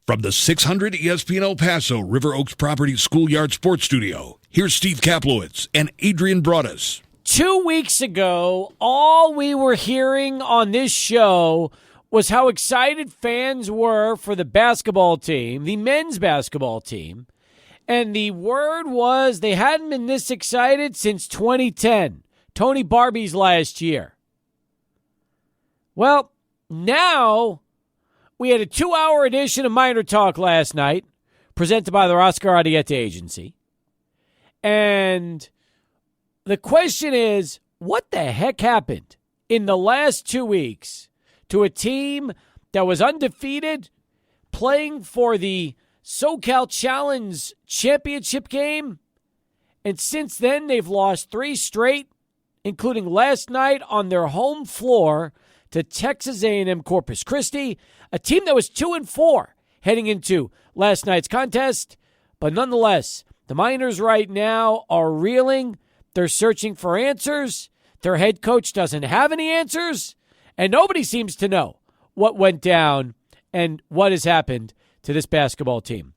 From the 600 ESPN El Paso River Oaks Properties Schoolyard Sports Studio, here's Steve Kaplowitz and Adrian Broadus. 2 weeks ago, all we were hearing on this show was how excited fans were for the basketball team, the men's basketball team, and the word was they hadn't been this excited since 2010, Tony Barbie's last year. Well, now we had a 2-hour edition of Minor Talk last night, presented by the Oscar Ariete Agency. And the question is, what the heck happened in the last 2 weeks to a team that was undefeated, playing for the SoCal Challenge championship game? And since then, they've lost 3 straight, including last night on their home floor to Texas A&M Corpus Christi, a team that was 2-4 heading into last night's contest. But nonetheless, the Miners right now are reeling. They're searching for answers. Their head coach doesn't have any answers, and nobody seems to know what went down and what has happened to this basketball team.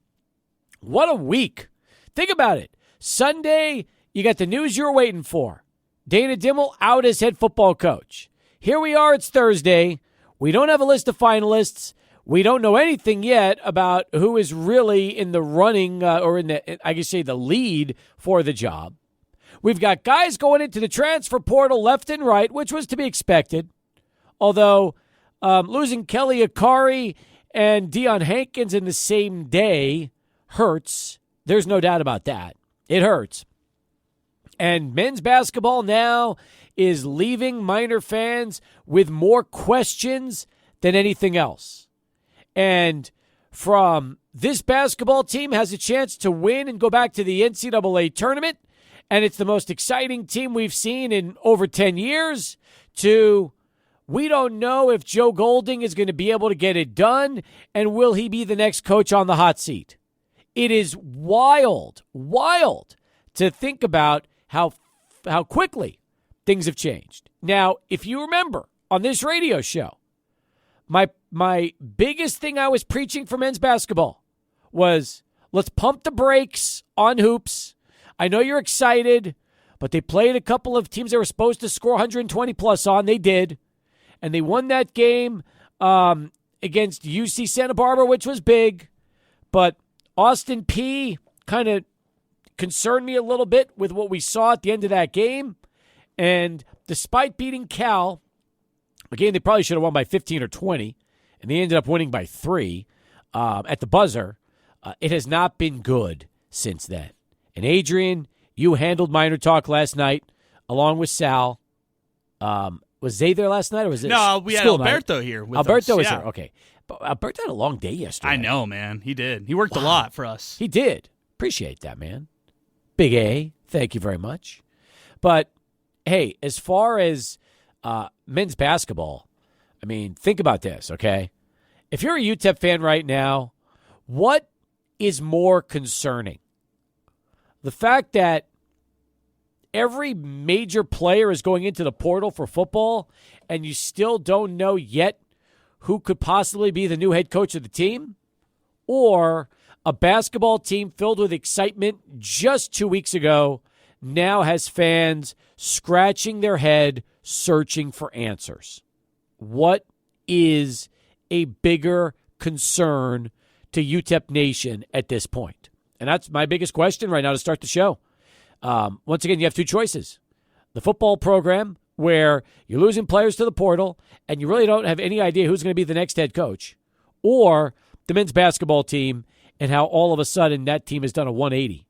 What a week. Think about it. Sunday, you got the news you're waiting for. Dana Dimel out as head football coach. Here we are, it's Thursday. We don't have a list of finalists. We don't know anything yet about who is really in the running or in the, I guess say, the lead for the job. We've got guys going into the transfer portal left and right, which was to be expected. Although losing Kelly Akari and Deion Hankins in the same day hurts. There's no doubt about that. It hurts. And men's basketball now is leaving Miner fans with more questions than anything else. And from this basketball team has a chance to win and go back to the NCAA tournament, and it's the most exciting team we've seen in over 10 years, to we don't know if Joe Golding is going to be able to get it done, and will he be the next coach on the hot seat? It is wild to think about how quickly things have changed. Now, if you remember on this radio show, my biggest thing I was preaching for men's basketball was let's pump the brakes on hoops. I know you're excited, but they played a couple of teams they were supposed to score 120 plus on. They did. And they won that game against UC Santa Barbara, which was big. But Austin Peay kind of concerned me a little bit with what we saw at the end of that game. And despite beating Cal, a game they probably should have won by 15 or 20, and they ended up winning by 3 at the buzzer, it has not been good since then. And Adrian, you handled Minor Talk last night along with Sal. Was Zay there last night, or was it No, we had Alberto here with Alberto us. was there. Okay. But Alberto had a long day yesterday. I know, man. He did. He worked a lot for us. He did. Appreciate that, man. Big A. Thank you very much. But, hey, as far as men's basketball, I mean, think about this, okay? If you're a UTEP fan right now, what is more concerning? The fact that every major player is going into the portal for football, and you still don't know yet who could possibly be the new head coach of the team? Or a basketball team filled with excitement just 2 weeks ago now has fans scratching their head, searching for answers? What is a bigger concern to UTEP Nation at this point? And that's my biggest question right now to start the show. Once again, you have 2 choices. The football program, where you're losing players to the portal and you really don't have any idea who's going to be the next head coach, or the men's basketball team and how all of a sudden that team has done a 180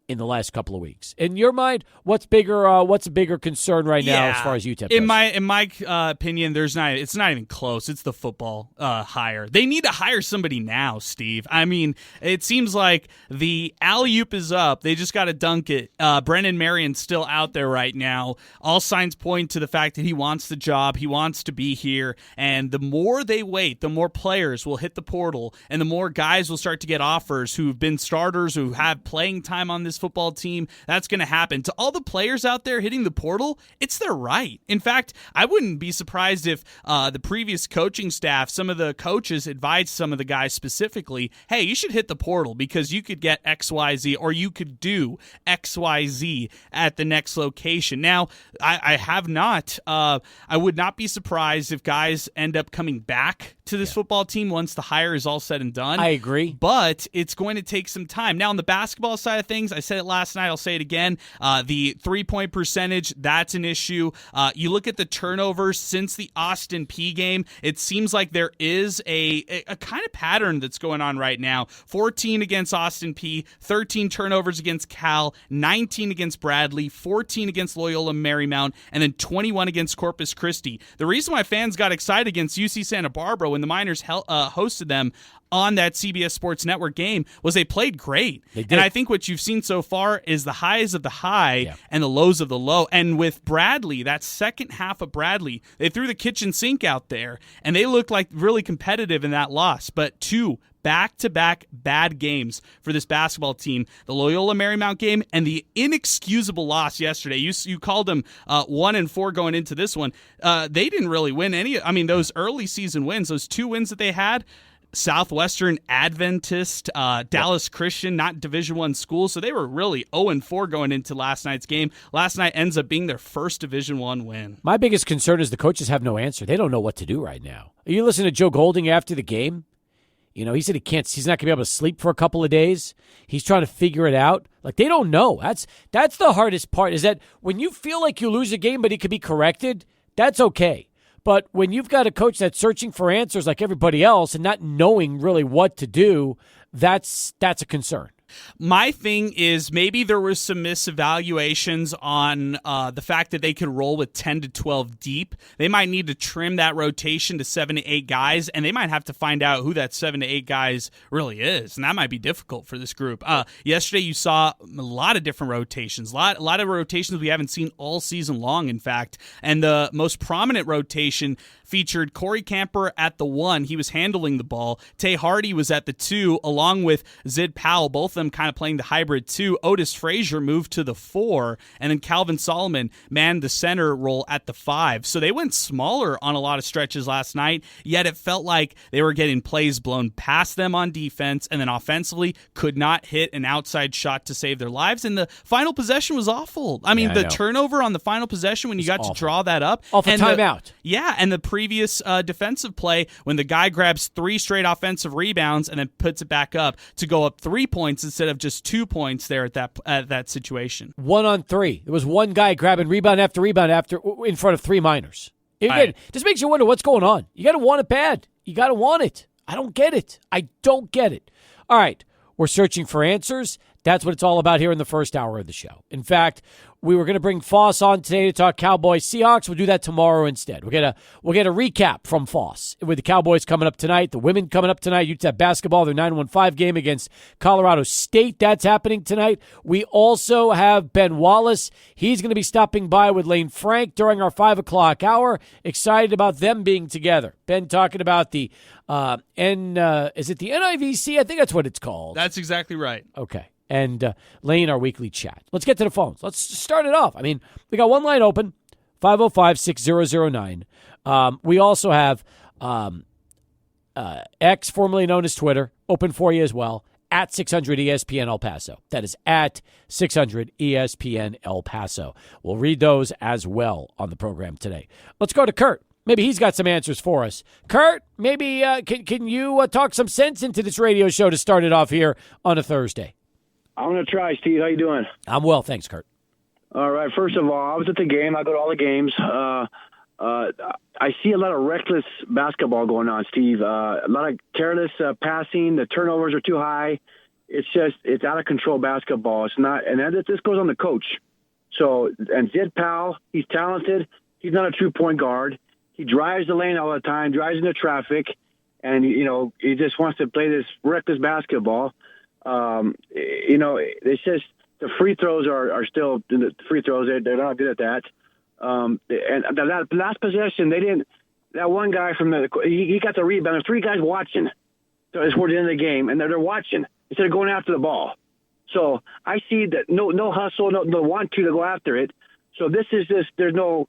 in the last couple of weeks. In your mind, what's bigger? What's a bigger concern right now as far as UTEP goes? In my opinion, it's not even close. It's the football hire. They need to hire somebody now, Steve. I mean, it seems like the alley-oop is up. They just got to dunk it. Brennan Marion's still out there right now. All signs point to the fact that he wants the job. He wants to be here. And the more they wait, the more players will hit the portal, and the more guys will start to get offers who've been starters, who have playing time on this football team, that's going to happen. To all the players out there hitting the portal, it's their right. In fact, I wouldn't be surprised if the previous coaching staff, some of the coaches advised some of the guys specifically, hey, you should hit the portal because you could get XYZ or you could do XYZ at the next location. Now, I have not. I would not be surprised if guys end up coming back to this football team once the hire is all said and done. I agree. But it's going to take some time. Now, on the basketball side of things, I said it last night, I'll say it again. The three-point percentage, that's an issue. You look at the turnovers since the Austin Peay game, it seems like there is a kind of pattern that's going on right now. 14 against Austin Peay, 13 turnovers against Cal, 19 against Bradley, 14 against Loyola Marymount, and then 21 against Corpus Christi. The reason why fans got excited against UC Santa Barbara when the Miners hosted them on that CBS Sports Network game was they played great. They did. And I think what you've seen so far is the highs of the high and the lows of the low. And with Bradley, that second half of Bradley, they threw the kitchen sink out there, and they looked like really competitive in that loss. But two back-to-back bad games for this basketball team, the Loyola Marymount game and the inexcusable loss yesterday. You called them 1-4 going into this one. They didn't really win any. I mean, those early season wins, those 2 wins that they had, Southwestern Adventist, Dallas Christian, not Division I schools, so they were really 0-4 going into last night's game. Last night ends up being their first Division I win. My biggest concern is the coaches have no answer. They don't know what to do right now. Are you listening to Joe Golding after the game? You know, he said he's not going to be able to sleep for a couple of days. He's trying to figure it out. Like, they don't know. That's the hardest part, is that when you feel like you lose a game but it could be corrected, that's okay. But when you've got a coach that's searching for answers like everybody else and not knowing really what to do, that's a concern. My thing is maybe there was some misevaluations on the fact that they could roll with 10 to 12 deep. They might need to trim that rotation to 7 to 8 guys, and they might have to find out who that 7 to 8 guys really is, and that might be difficult for this group. Yesterday you saw a lot of different rotations, a lot of rotations we haven't seen all season long, in fact, and the most prominent rotation featured Corey Camper at the 1. He was handling the ball. Tay Hardy was at the 2, along with Zid Powell, both of them kind of playing the hybrid 2. Otis Frazier moved to the 4, and then Calvin Solomon manned the center role at the 5. So they went smaller on a lot of stretches last night, yet it felt like they were getting plays blown past them on defense, and then offensively could not hit an outside shot to save their lives, and the final possession was awful. I mean, the turnover on the final possession when you got to draw that up. Off a timeout. And the previous defensive play when the guy grabs 3 straight offensive rebounds and then puts it back up to go up 3 points instead of just 2 points there at that situation. 1 on 3. There was one guy grabbing rebound after in front of 3 Miners. It just makes you wonder what's going on. You got to want it bad. You got to want it. I don't get it. I don't get it. All right, we're searching for answers. That's what it's all about here in the first hour of the show. In fact, we were going to bring Foss on today to talk Cowboys Seahawks. We'll do that tomorrow instead. We'll get a recap from Foss with the Cowboys coming up tonight, the women coming up tonight, UTEP basketball, their 9-1-5 game against Colorado State. That's happening tonight. We also have Ben Wallace. He's going to be stopping by with Lane Frank during our 5 o'clock hour. Excited about them being together. Ben talking about the is it the NIVC? I think that's what it's called. That's exactly right. Okay. And Lane, our weekly chat. Let's get to the phones. Let's start it off. I mean, we got one line open, 505-6009. We also have X, formerly known as Twitter, open for you as well, at 600 ESPN El Paso. That is at 600 ESPN El Paso. We'll read those as well on the program today. Let's go to Kurt. Maybe he's got some answers for us. Kurt, maybe can you talk some sense into this radio show to start it off here on a Thursday? I'm going to try, Steve. How you doing? I'm well, thanks, Kurt. All right. First of all, I was at the game. I go to all the games. I see a lot of reckless basketball going on, Steve. A lot of careless passing. The turnovers are too high. It's out of control basketball. It's not, and this goes on the coach. So, and Zid Powell, he's talented. He's not a true point guard. He drives the lane all the time, drives into traffic, and he just wants to play this reckless basketball. It's just the free throws are still the free throws. They're not good at that. And that last possession, that one guy he got the rebound. There's 3 guys watching. So it's toward the end of the game, and they're watching instead of going after the ball. So I see that no hustle, no want to go after it. So this is just there's no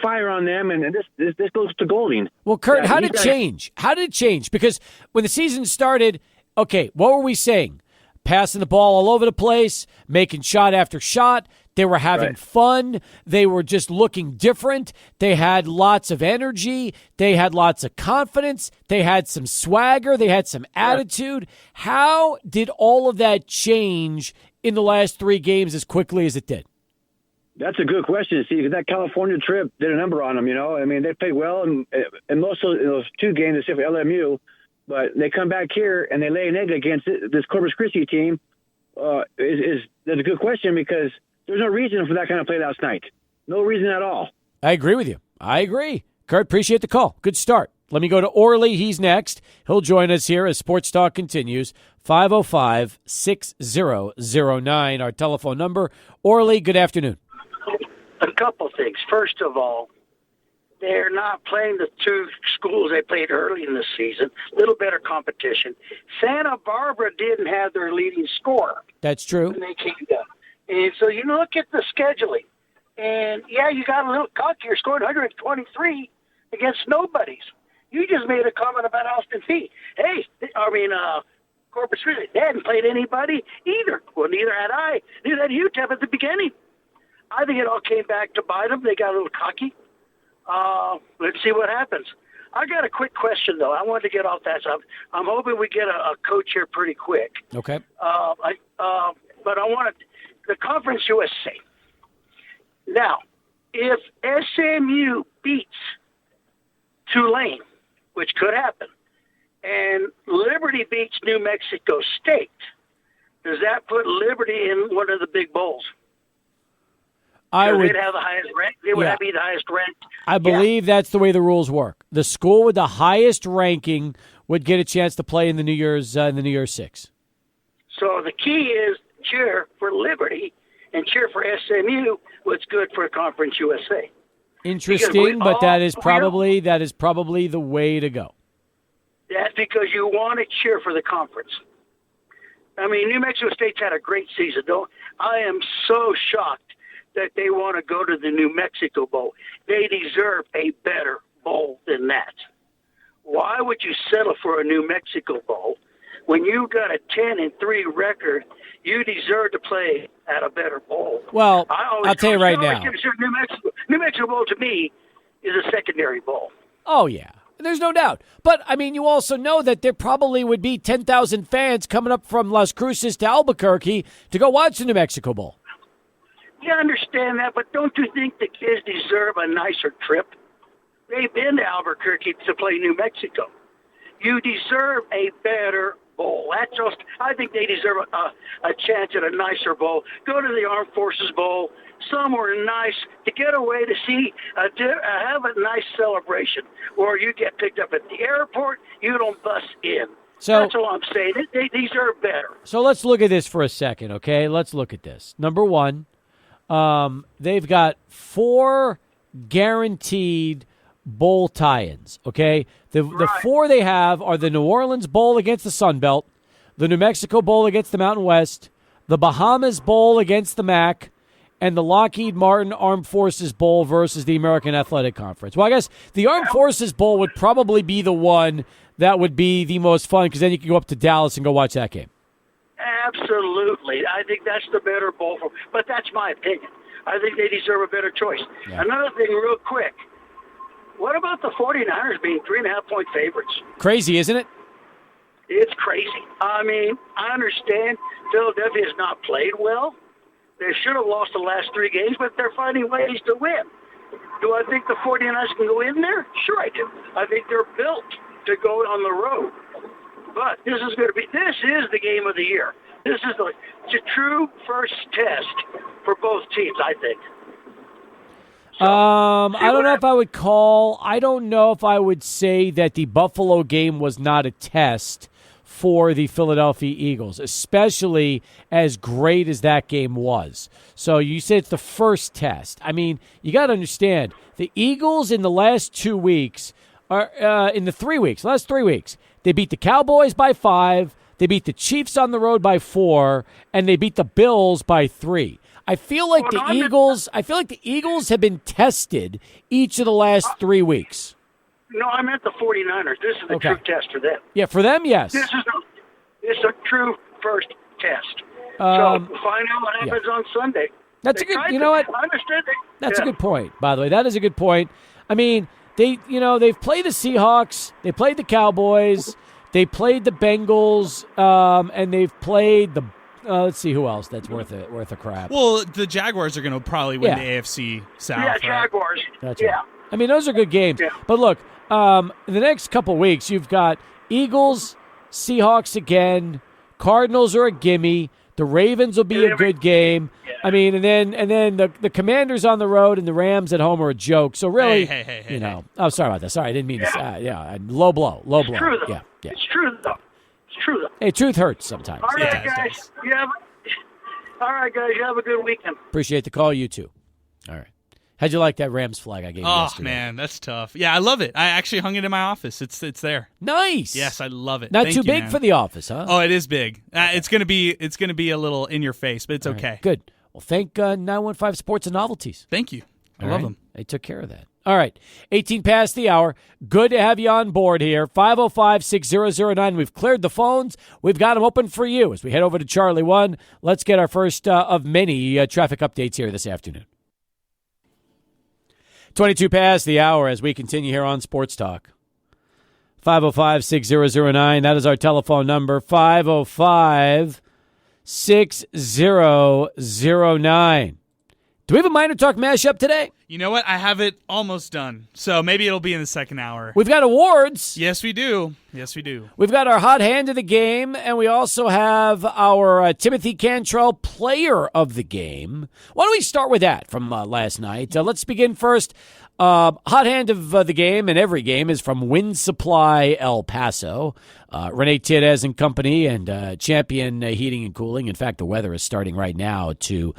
fire on them, and this goes to Golding. Well, Kurt, how did it change? How did it change? Because when the season started, okay, what were we saying? Passing the ball all over the place, making shot after shot. They were having fun. They were just looking different. They had lots of energy. They had lots of confidence. They had some swagger. They had some attitude. How did all of that change in the last 3 games as quickly as it did? That's a good question, Steve. That California trip did a number on them, I mean, they played well in most of those 2 games, except for LMU. But they come back here and they lay an egg against this Corpus Christi team. That's a good question because there's no reason for that kind of play last night. No reason at all. I agree with you. I agree. Kurt, appreciate the call. Good start. Let me go to Orly. He's next. He'll join us here as Sports Talk continues. 505-6009, our telephone number. Orly, good afternoon. A couple things. First of all, they're not playing the 2 schools they played early in the season. A little better competition. Santa Barbara didn't have their leading scorer. That's true. When they came down. And so you look at the scheduling. And, yeah, you got a little cocky. You're scoring 123 against nobodies. You just made a comment about Austin Peay. Corpus Christi. They hadn't played anybody either. Well, neither had I. Neither had UTEP at the beginning. I think it all came back to bite them. They got a little cocky. Let's see what happens. I got a quick question, though. I wanted to get off that stuff. I'm hoping we get a coach here pretty quick. Okay. But I wanted the Conference USA. Now, if SMU beats Tulane, which could happen, and Liberty beats New Mexico State, does that put Liberty in one of the big bowls? They'd have the highest rank. They would be the highest ranked. I believe that's the way the rules work. The school with the highest ranking would get a chance to play in the New Year's 6. So the key is cheer for Liberty and cheer for SMU. What's good for Conference USA? Interesting, but that is probably the way to go. That's because you want to cheer for the conference. I mean, New Mexico State's had a great season, though. I am so shocked that they want to go to the New Mexico Bowl. They deserve a better bowl than that. Why would you settle for a New Mexico Bowl when you got a 10-3 record? You deserve to play at a better bowl. Well, I'll tell you right now. New Mexico Bowl to me is a secondary bowl. Oh yeah, there's no doubt. But I mean, you also know that there probably would be 10,000 fans coming up from Las Cruces to Albuquerque to go watch the New Mexico Bowl. You understand that, but don't you think the kids deserve a nicer trip? They've been to Albuquerque to play New Mexico. You deserve a better bowl. I think they deserve a chance at a nicer bowl. Go to the Armed Forces Bowl, somewhere nice, to get away to see, have a nice celebration. Or you get picked up at the airport, you don't bus in. So that's all I'm saying. They deserve better. So let's look at this for a second, okay? Let's look at this. Number one, they've got 4 guaranteed bowl tie-ins, okay? The 4 they have are the New Orleans Bowl against the Sun Belt, the New Mexico Bowl against the Mountain West, the Bahamas Bowl against the MAC, and the Lockheed Martin Armed Forces Bowl versus the American Athletic Conference. Well, I guess the Armed Forces Bowl would probably be the one that would be the most fun because then you can go up to Dallas and go watch that game. Absolutely. I think that's the better bowl. But that's my opinion. I think they deserve a better choice. Yeah. Another thing real quick. What about the 49ers being 3.5-point favorites? Crazy, isn't it? It's crazy. I mean, I understand Philadelphia has not played well. They should have lost the last 3 games, but they're finding ways to win. Do I think the 49ers can go in there? Sure I do. I think they're built to go on the road. But this is the game of the year. This is the true first test for both teams, I think. So, I don't know if I would say that the Buffalo game was not a test for the Philadelphia Eagles, especially as great as that game was. So you said it's the first test. I mean, you got to understand, the Eagles in the last 2 weeks, last 3 weeks, they beat the Cowboys by 5, they beat the Chiefs on the road by 4, and they beat the Bills by 3. I feel like the Eagles have been tested each of the last 3 weeks. No, I meant the 49ers. This is the true test for them. Yeah, for them, yes. This is a true first test. So find out what happens on Sunday. That's a good. You know what? I understand. That's a good point. By the way, that is a good point. I mean, they've played the Seahawks, they played the Cowboys, they played the Bengals, and they've played the. Let's see who else that's worth a crap. Well, the Jaguars are going to probably win the AFC South. Yeah, right? Jaguars. That's right. I mean, those are good games. Yeah. But look, in the next couple weeks, you've got Eagles, Seahawks again. Cardinals are a gimme. The Ravens will be a good game. Yeah. I mean, and then the Commanders on the road and the Rams at home are a joke. So really, oh, sorry about that. Sorry, I didn't mean to. Low blow. It's true, though. Yeah. It's true, though. Hey, truth hurts sometimes. All right, guys. You have a good weekend. Appreciate the call. You too. All right. How'd you like that Rams flag I gave you yesterday? Oh, man, that's tough. Yeah, I love it. I actually hung it in my office. It's there. Nice. Yes, I love it. Not too big for the office, huh? Oh, it is big. It's gonna be a little in your face, but it's okay. Right, good. Well, thank 915 Sports and Novelties. Thank you. I love them. They took care of that. All right, 18 past the hour. Good to have you on board here. 505-6009. We've cleared the phones. We've got them open for you as we head over to Charlie 1. Let's get our first of many traffic updates here this afternoon. 22 past the hour as we continue here on Sports Talk. 505-6009. That is our telephone number, 505-6009. Do we have a Minor Talk mashup today? You know what? I have it almost done. So maybe it'll be in the second hour. We've got awards. Yes, we do. We've got our hot hand of the game, and we also have our Timothy Cantrell player of the game. Why don't we start with that from last night? Let's begin first. Hot hand of the game, and every game, is from Wind Supply El Paso. Renee Tidez and company, and Champion Heating and Cooling. In fact, the weather is starting right now to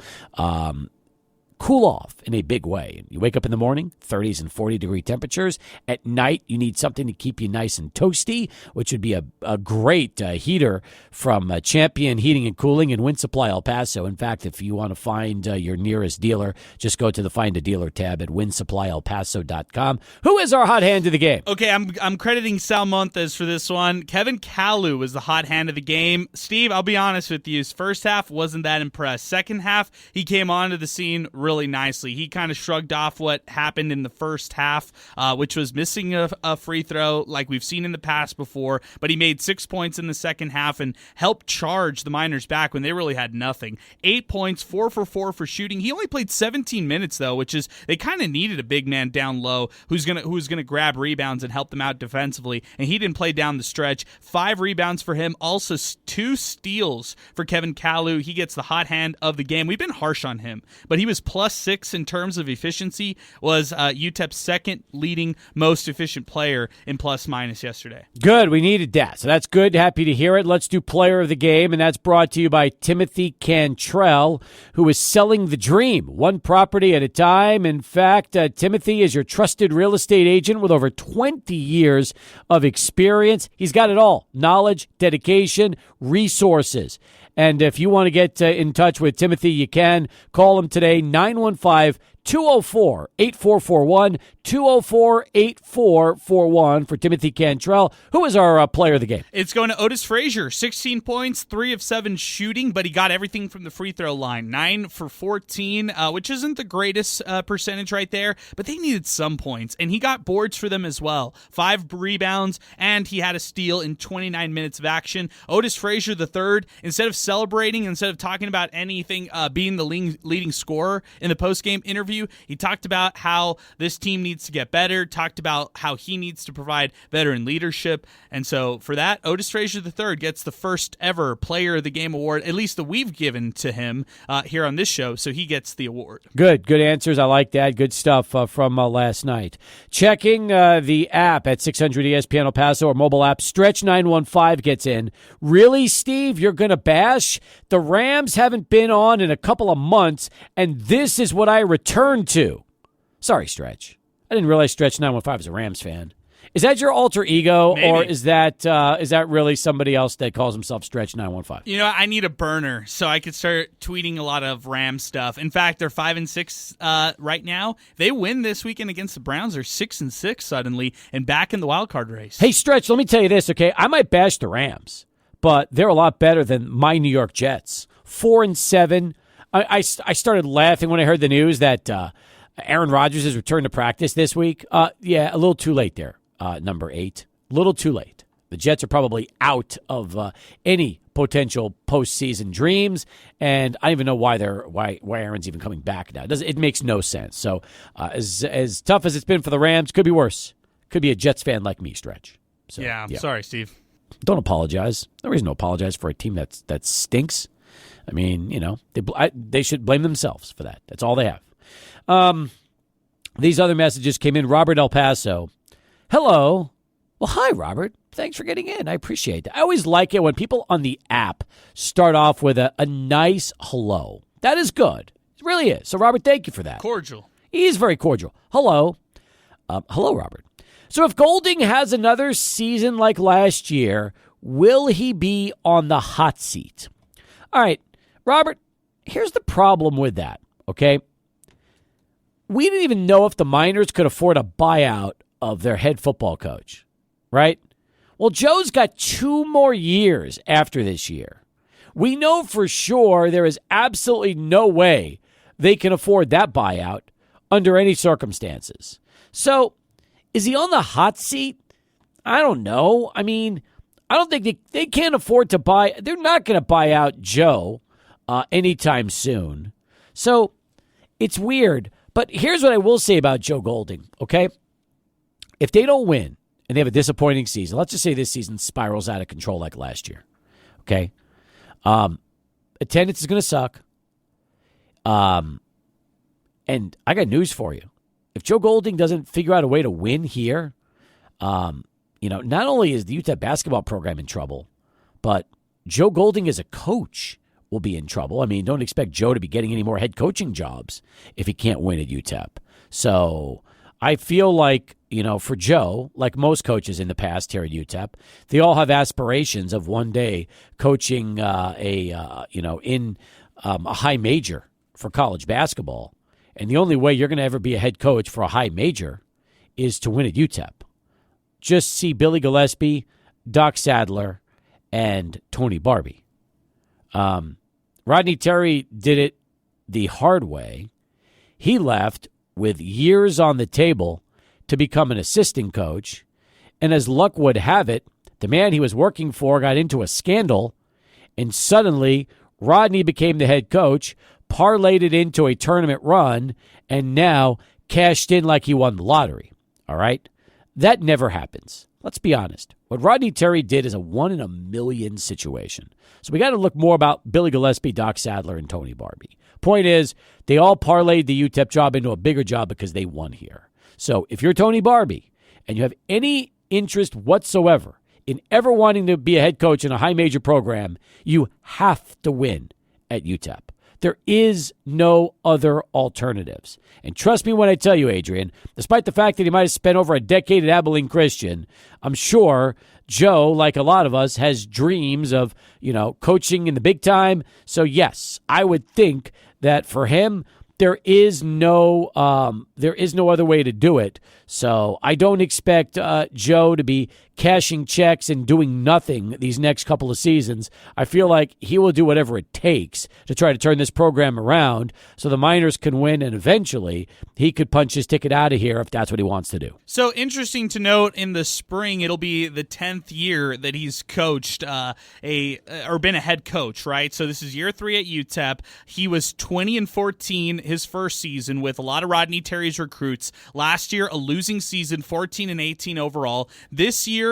cool off in a big way. You wake up in the morning, 30s and 40-degree temperatures. At night, you need something to keep you nice and toasty, which would be a great heater from Champion Heating and Cooling and Wind Supply El Paso. In fact, if you want to find your nearest dealer, just go to the Find a Dealer tab at windsupplyelpaso.com. Who is our hot hand of the game? Okay, I'm crediting Sal Montes for this one. Kevin Kalu was the hot hand of the game. Steve, I'll be honest with you. His first half wasn't that impressed. Second half, he came onto the scene really nicely. He kind of shrugged off what happened in the first half, which was missing a free throw like we've seen in the past before, but he made 6 points in the second half and helped charge the Miners back when they really had nothing. 8 points, 4 for 4 for shooting. He only played 17 minutes though, which is they kind of needed a big man down low who's gonna grab rebounds and help them out defensively, and he didn't play down the stretch. 5 rebounds for him, also 2 steals for Kevin Kalu. He gets the hot hand of the game. We've been harsh on him, but he was +6 in terms of efficiency, was UTEP's second leading most efficient player in plus-minus yesterday. Good. We needed that. So that's good. Happy to hear it. Let's do player of the game, and that's brought to you by Timothy Cantrell, who is selling the dream, one property at a time. In fact, Timothy is your trusted real estate agent with over 20 years of experience. He's got it all: knowledge, dedication, resources. And if you want to get in touch with Timothy, you can. Call him today, 915-204-8441, 204-8441 for Timothy Cantrell. Who is our player of the game? It's going to Otis Frazier. 16 points, 3 of 7 shooting, but he got everything from the free throw line. 9 for 14, which isn't the greatest percentage right there, but they needed some points, and he got boards for them as well. 5 rebounds, and he had a steal in 29 minutes of action. Otis Frazier III, instead of celebrating, instead of talking about anything being the leading scorer in the post-game interview, he talked about how this team needs to get better, talked about how he needs to provide veteran leadership. And so for that, Otis Frazier III gets the first ever Player of the Game award, at least that we've given to him here on this show. So he gets the award. Good answers. I like that. Good stuff from last night. Checking the app at 600 ESPN El Paso or mobile app, Stretch 915 gets in. Really, Steve? You're going to bash? The Rams haven't been on in a couple of months, and this is what I return to. Sorry, Stretch. I didn't realize Stretch 915 is a Rams fan. Is that your alter ego, Maybe. or is that really somebody else that calls himself Stretch 915? You know, I need a burner so I could start tweeting a lot of Rams stuff. In fact, they're 5-6 right now. They win this weekend against the Browns. They're 6-6 suddenly and back in the wild card race. Hey, Stretch, let me tell you this, okay? I might bash the Rams, but they're a lot better than my New York Jets. 4-7. I started laughing when I heard the news that Aaron Rodgers has returned to practice this week. Yeah, a little too late there. Number 8. A little too late. The Jets are probably out of any potential postseason dreams, and I don't even know why Aaron's even coming back now. It makes no sense. So as tough as it's been for the Rams, could be worse. Could be a Jets fan like me, Stretch. So, yeah, I'm sorry, Steve. Don't apologize. No reason to apologize for a team that stinks. I mean, you know, they should blame themselves for that. That's all they have. These other messages came in. Robert El Paso. Hello. Well, hi, Robert. Thanks for getting in. I appreciate that. I always like it when people on the app start off with a nice hello. That is good. It really is. So, Robert, thank you for that. Cordial. He is very cordial. Hello. Hello, Robert. So if Golding has another season like last year, will he be on the hot seat? All right, Robert, here's the problem with that, okay? We didn't even know if the Miners could afford a buyout of their head football coach, right? Well, Joe's got 2 more years after this year. We know for sure there is absolutely no way they can afford that buyout under any circumstances. So, is he on the hot seat? I don't know. I mean, I don't think they can't afford to buy. They're not going to buy out Joe anytime soon. So, it's weird. But here's what I will say about Joe Golding, okay? If they don't win and they have a disappointing season, let's just say this season spirals out of control like last year, okay? Attendance is going to suck. And I got news for you. If Joe Golding doesn't figure out a way to win here, not only is the UTEP basketball program in trouble, but Joe Golding as a coach will be in trouble. I mean, don't expect Joe to be getting any more head coaching jobs if he can't win at UTEP. So I feel like, for Joe, like most coaches in the past here at UTEP, they all have aspirations of one day coaching in a high major for college basketball. And the only way you're going to ever be a head coach for a high major is to win at UTEP. Just see Billy Gillispie, Doc Sadler, and Tony Barbie. Rodney Terry did it the hard way. He left with years on the table to become an assistant coach. And as luck would have it, the man he was working for got into a scandal, and suddenly Rodney became the head coach, parlayed it into a tournament run, and now cashed in like he won the lottery. All right? That never happens. Let's be honest. What Rodney Terry did is a 1 in a million situation. So we got to look more about Billy Gillispie, Doc Sadler, and Tony Barbie. Point is, they all parlayed the UTEP job into a bigger job because they won here. So if you're Tony Barbie and you have any interest whatsoever in ever wanting to be a head coach in a high major program, you have to win at UTEP. There is no other alternatives. And trust me when I tell you, Adrian, despite the fact that he might have spent over a decade at Abilene Christian, I'm sure Joe, like a lot of us, has dreams of, coaching in the big time. So yes, I would think that for him, there is no other way to do it. So I don't expect Joe to be cashing checks and doing nothing these next couple of seasons. I feel like he will do whatever it takes to try to turn this program around so the Miners can win, and eventually he could punch his ticket out of here if that's what he wants to do. So interesting to note, in the spring, it'll be the 10th year that he's coached or been a head coach, right? So this is year 3 at UTEP. He was 20-14 his first season with a lot of Rodney Terry's recruits. Last year, a losing season, 14-18 overall. This year,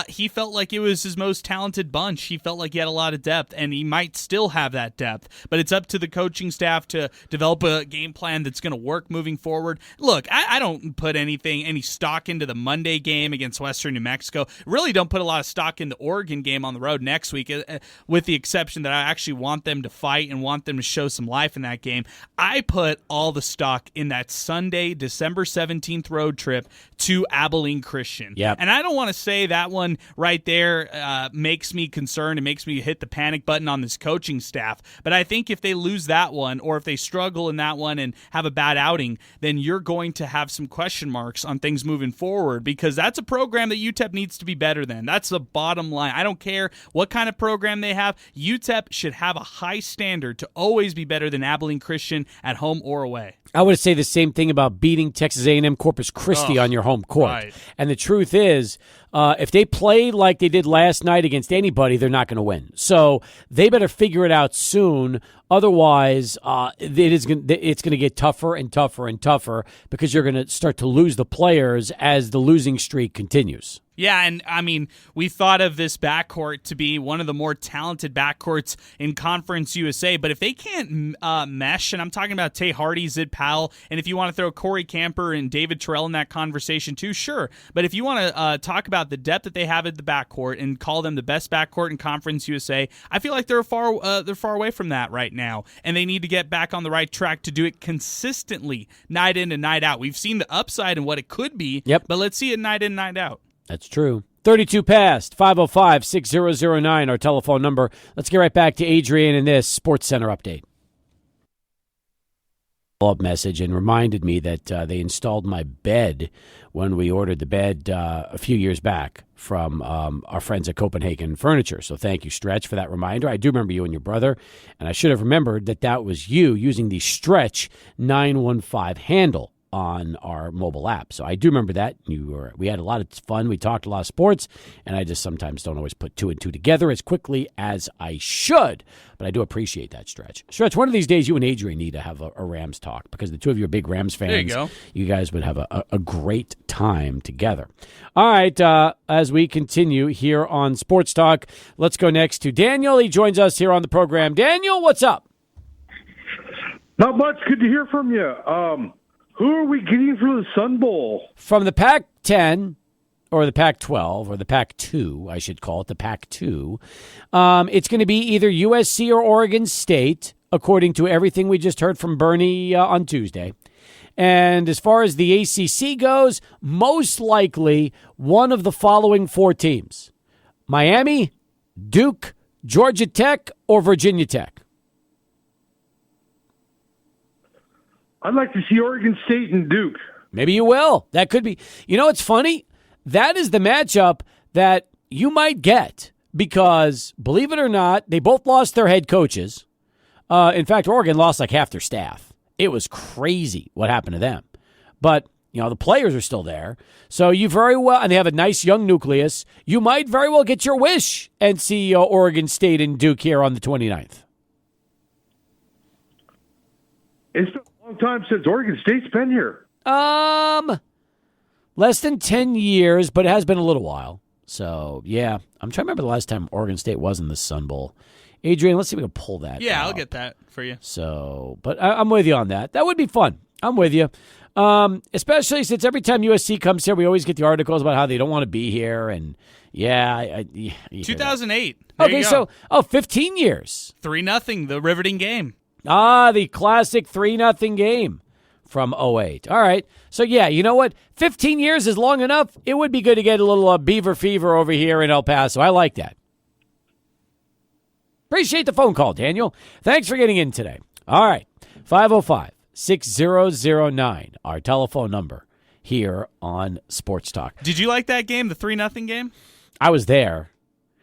he felt like it was his most talented bunch. He felt like he had a lot of depth, and he might still have that depth. But it's up to the coaching staff to develop a game plan that's going to work moving forward. Look, I don't put any stock into the Monday game against Western New Mexico. Really don't put a lot of stock in the Oregon game on the road next week, with the exception that I actually want them to fight and want them to show some life in that game. I put all the stock in that Sunday Sunday, December 17th road trip to Abilene Christian. Yep. And I don't want to say that one right there makes me concerned and makes me hit the panic button on this coaching staff. But I think if they lose that one, or if they struggle in that one and have a bad outing, then you're going to have some question marks on things moving forward, because that's a program that UTEP needs to be better than. That's the bottom line. I don't care what kind of program they have. UTEP should have a high standard to always be better than Abilene Christian at home or away. I would say the same thing about beating Texas A&M Corpus Christi on your home court. Right. And the truth is, if they play like they did last night against anybody, they're not going to win. So they better figure it out soon. Otherwise, it's going to get tougher and tougher and tougher, because you're going to start to lose the players as the losing streak continues. Yeah, and I mean, we thought of this backcourt to be one of the more talented backcourts in Conference USA, but if they can't mesh, and I'm talking about Tay Hardy, Zid Powell, and if you want to throw Corey Camper and David Terrell in that conversation too, sure. But if you want to talk about the depth that they have at the backcourt and call them the best backcourt in Conference USA, I feel like they're far away from that right now, and they need to get back on the right track to do it consistently, night in and night out. We've seen the upside and what it could be, but let's see it night in, night out. That's true. 32 past, 505-6009, our telephone number. Let's get right back to Adrian and this Sports Center update. Follow-up message, and reminded me that they installed my bed when we ordered the bed a few years back from our friends at Copenhagen Furniture. So thank you, Stretch, for that reminder. I do remember you and your brother, and I should have remembered that was you using the Stretch 915 handle on our mobile app. So I do remember that. We had a lot of fun. We talked a lot of sports, and I just sometimes don't always put two and two together as quickly as I should. But I do appreciate that, Stretch. Stretch, one of these days you and Adrian need to have a Rams talk, because the two of you are big Rams fans. There you go. You guys would have a great time together. All right, as we continue here on Sports Talk, let's go next to Daniel. He joins us here on the program. Daniel, what's up? Not much. Good to hear from you. Who are we getting for the Sun Bowl? From the Pac-10, or the Pac-12, or the Pac-2, I should call it, the Pac-2, it's going to be either USC or Oregon State, according to everything we just heard from Bernie on Tuesday. And as far as the ACC goes, most likely one of the following four teams: Miami, Duke, Georgia Tech, or Virginia Tech. I'd like to see Oregon State and Duke. Maybe you will. That could be. You know, it's funny. That is the matchup that you might get, because, believe it or not, they both lost their head coaches. In fact, Oregon lost like half their staff. It was crazy what happened to them. But, the players are still there. So you very well, and they have a nice young nucleus, you might very well get your wish and see Oregon State and Duke here on the 29th. It's been a long time since Oregon State's been here. Less than 10 years, but it has been a little while. So, yeah, I'm trying to remember the last time Oregon State was in the Sun Bowl. Adrian, let's see if we can pull that. Yeah, up. I'll get that for you. So, but I'm with you on that. That would be fun. I'm with you. Especially since every time USC comes here, we always get the articles about how they don't want to be here. And, yeah. 2008. Okay, so, 15 years. 3-0, the riveting game. The classic 3-0 game from 2008. All right. So, yeah, you know what? 15 years is long enough. It would be good to get a little Beaver fever over here in El Paso. I like that. Appreciate the phone call, Daniel. Thanks for getting in today. All right. 505-6009, our telephone number here on Sports Talk. Did you like that game, the 3-0 game? I was there.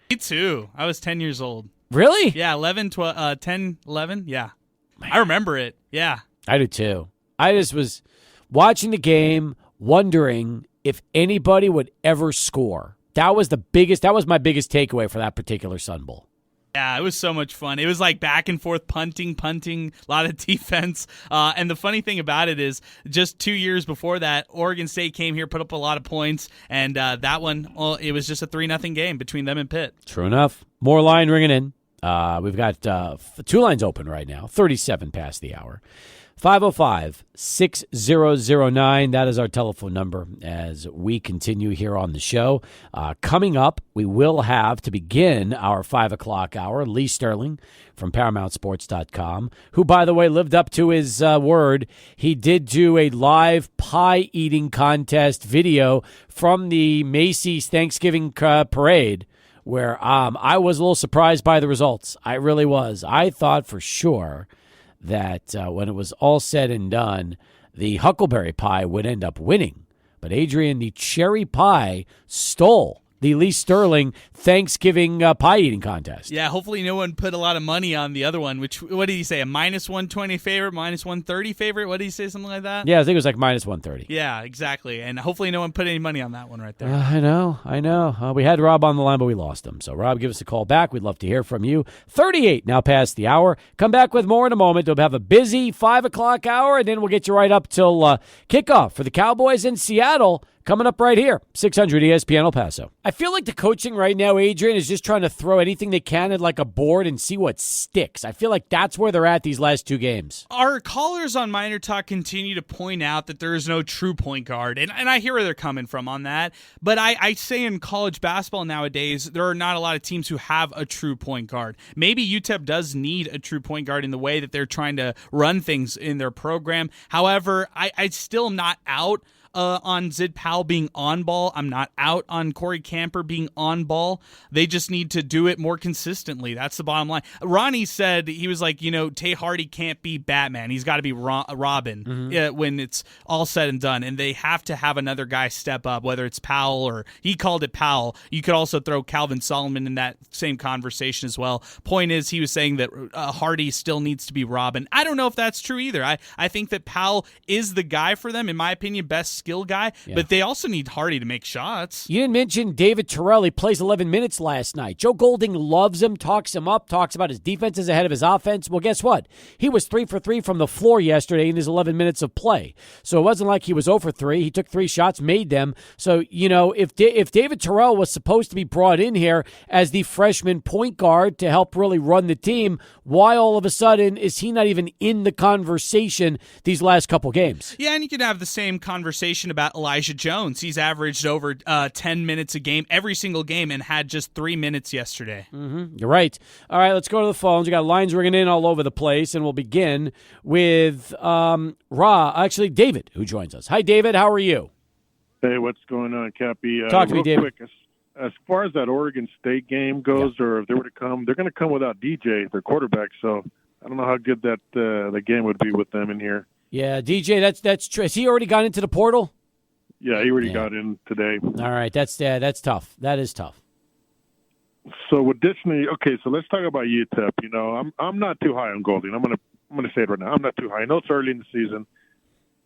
Me too. I was 10 years old. Really? Yeah, 11, 12, 10, 11. Yeah. Man. I remember it. Yeah. I do too. I just was watching the game, wondering if anybody would ever score. That was my biggest takeaway for that particular Sun Bowl. Yeah, it was so much fun. It was like back and forth punting, a lot of defense. And the funny thing about it is just 2 years before that, Oregon State came here, put up a lot of points, and that one, it was just a 3-0 game between them and Pitt. True enough. More line ringing in. We've got 2 lines open right now, 37 past the hour. 505-6009. That is our telephone number as we continue here on the show. Coming up, we will have, to begin our 5 o'clock hour, Lee Sterling from ParamountSports.com, who, by the way, lived up to his word. He did do a live pie eating contest video from the Macy's Thanksgiving parade, where I was a little surprised by the results. I really was. I thought for sure that when it was all said and done, the Huckleberry Pie would end up winning. But Adrian, the cherry pie, stole the Lee Sterling Thanksgiving pie eating contest. Yeah, hopefully no one put a lot of money on the other one, which, what did he say, a minus 120 favorite, minus 130 favorite? What did he say, something like that? Yeah, I think it was like minus 130. Yeah, exactly. And hopefully no one put any money on that one right there. I know. We had Rob on the line, but we lost him. So, Rob, give us a call back. We'd love to hear from you. 38 now past the hour. Come back with more in a moment. We'll have a busy 5 o'clock hour, and then we'll get you right up till kickoff for the Cowboys in Seattle. Coming up right here, 600 ESPN El Paso. I feel like the coaching right now, Adrian, is just trying to throw anything they can at like a board and see what sticks. I feel like that's where they're at these last two games. Our callers on Minor Talk continue to point out that there is no true point guard, and I hear where they're coming from on that. But I say in college basketball nowadays, there are not a lot of teams who have a true point guard. Maybe UTEP does need a true point guard in the way that they're trying to run things in their program. However, I still am not out on Zid Powell being on ball. I'm not out on Corey Camper being on ball. They just need to do it more consistently. That's the bottom line. Ronnie said, he was like, Tay Hardy can't be Batman. He's got to be Robin when it's all said and done. And they have to have another guy step up, whether it's Powell or he called it Powell. You could also throw Calvin Solomon in that same conversation as well. Point is, he was saying that Hardy still needs to be Robin. I don't know if that's true either. I think that Powell is the guy for them, in my opinion, best skill guy, but they also need Hardy to make shots. You didn't mention David Terrell. He plays 11 minutes last night. Joe Golding loves him, talks him up, talks about his defense is ahead of his offense. Well, guess what? He was 3 for 3 from the floor yesterday in his 11 minutes of play. So it wasn't like he was 0 for 3. He took 3 shots, made them. So, if David Terrell was supposed to be brought in here as the freshman point guard to help really run the team, why all of a sudden is he not even in the conversation these last couple games? Yeah, and you could have the same conversation about Elijah Jones. He's averaged over 10 minutes a game every single game and had just 3 minutes yesterday. You're right. All right, let's go to the phones. We got lines ringing in all over the place, and we'll begin with David, who joins us. Hi, David. How are you? Hey, what's going on, Cappy? Talk to me, David. Quick, as far as that Oregon State game goes, or if they were to come, they're going to come without DJ, their quarterback. So I don't know how good that the game would be with them in here. Yeah, DJ, that's true. Has he already gone into the portal? Yeah, he already got in today. All right, that's tough. That is tough. So additionally, okay, so let's talk about UTEP. I'm not too high on Golding. I'm gonna say it right now. I'm not too high. I know it's early in the season.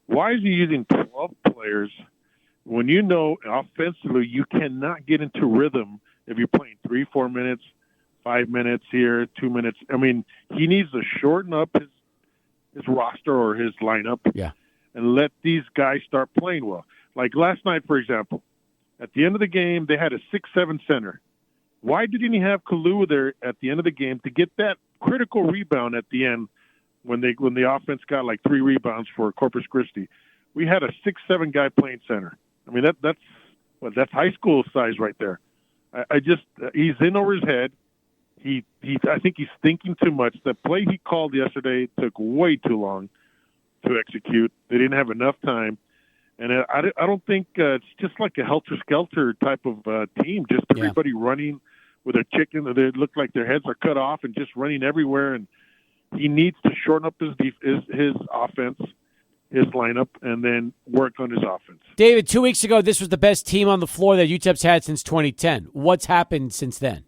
Why is he using 12 players when offensively you cannot get into rhythm if you're playing 3-4 minutes, 5 minutes here, 2 minutes? I mean, he needs to shorten up his roster or his lineup, and let these guys start playing well. Like last night, for example, at the end of the game, they had a 6'7" center. Why didn't he have Kalu there at the end of the game to get that critical rebound at the end when the offense got like 3 rebounds for Corpus Christi? We had a 6'7" guy playing center. I mean, that's high school size right there. He's in over his head. I think he's thinking too much. The play he called yesterday took way too long to execute. They didn't have enough time. And I don't think it's just like a helter-skelter type of team, just everybody running with their chicken. They look like their heads are cut off and just running everywhere. And he needs to shorten up his offense, his lineup, and then work on his offense. David, 2 weeks ago, this was the best team on the floor that UTEP's had since 2010. What's happened since then?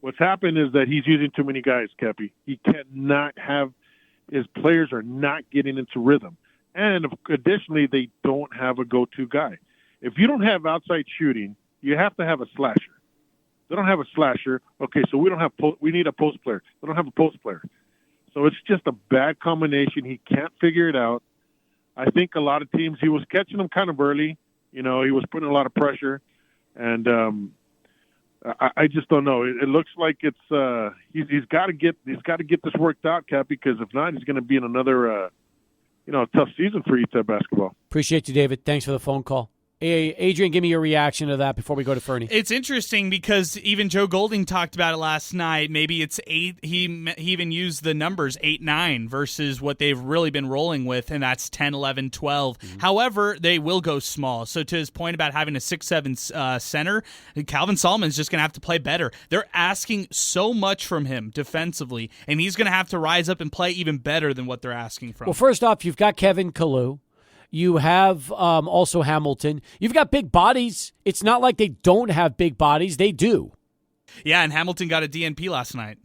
What's happened is that he's using too many guys, Kepi. He cannot have – his players are not getting into rhythm. And additionally, they don't have a go-to guy. If you don't have outside shooting, you have to have a slasher. They don't have a slasher. Okay, so we need a post player. They don't have a post player. So it's just a bad combination. He can't figure it out. I think a lot of teams, he was catching them kind of early. He was putting a lot of pressure. And I just don't know. It looks like it's he's got to get this worked out, Cap, because if not, he's going to be in another tough season for UTEP basketball. Appreciate you, David. Thanks for the phone call. Hey, Adrian, give me your reaction to that before we go to Fernie. It's interesting because even Joe Golding talked about it last night. Maybe it's 8. He even used the numbers 8, 9 versus what they've really been rolling with, and that's 10, 11, 12. Mm-hmm. However, they will go small. So to his point about having a 6'7" center, Calvin Solomon's just going to have to play better. They're asking so much from him defensively, and he's going to have to rise up and play even better than what they're asking from him. Well, first off, you've got Kevin Kalu. You have also Hamilton. You've got big bodies. It's not like they don't have big bodies. They do. Yeah, and Hamilton got a DNP last night.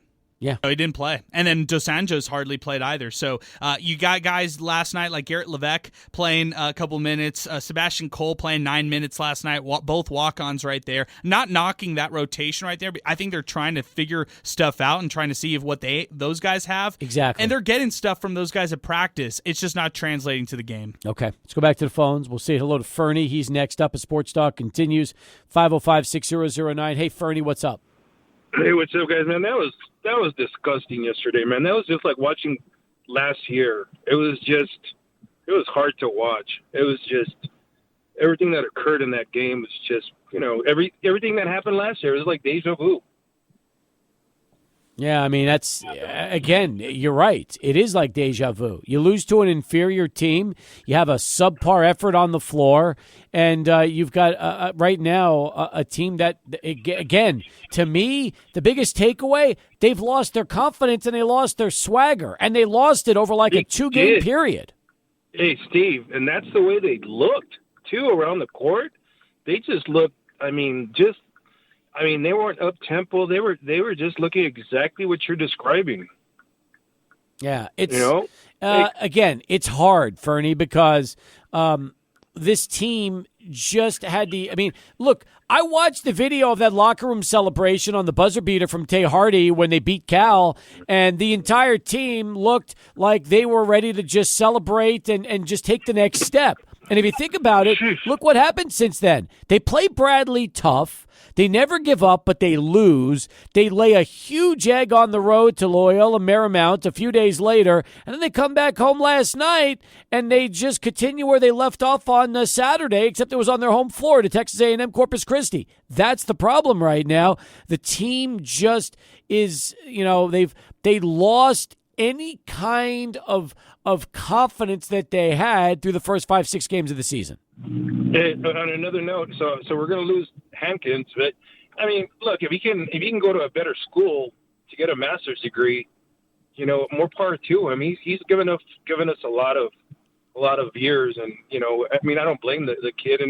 Yeah. So he didn't play. And then Dos Anjos hardly played either. So you got guys last night like Garrett Levesque playing a couple minutes, Sebastian Cole playing 9 minutes last night, both walk-ons right there. Not knocking that rotation right there, but I think they're trying to figure stuff out and trying to see what those guys have. Exactly. And they're getting stuff from those guys at practice. It's just not translating to the game. Okay. Let's go back to the phones. We'll say hello to Fernie. He's next up as Sports Talk continues. 505-6009. Hey, Fernie, what's up? Hey, what's up, guys? Man, that was disgusting yesterday, man. That was just like watching last year. It was hard to watch. It was just everything that occurred in that game was just, everything that happened last year. It was like deja vu. Yeah, I mean, that's, again, you're right. It is like deja vu. You lose to an inferior team. You have a subpar effort on the floor. And you've got, right now, a team that, again, to me, the biggest takeaway, they've lost their confidence and they lost their swagger. And they lost it over like a 2-game period. Hey, Steve, and that's the way they looked, too, around the court. They just looked, they weren't up-tempo. They were just looking exactly what you're describing. Yeah, it's again, it's hard, Fernie, because this team just had look, I watched the video of that locker room celebration on the buzzer beater from Tay Hardy when they beat Cal, and the entire team looked like they were ready to just celebrate and just take the next step. And if you think about it, look what happened since then. They play Bradley tough. They never give up, but they lose. They lay a huge egg on the road to Loyola Marymount a few days later, and then they come back home last night, and they just continue where they left off on Saturday, except it was on their home floor to Texas A&M Corpus Christi. That's the problem right now. The team just is, they lost any kind of confidence that they had through the first 5-6 games of the season. Hey, on another note, so we're going to lose Hankins, but look, if he can go to a better school to get a master's degree, more power to him. He's given us a lot of years, and I don't blame the kid.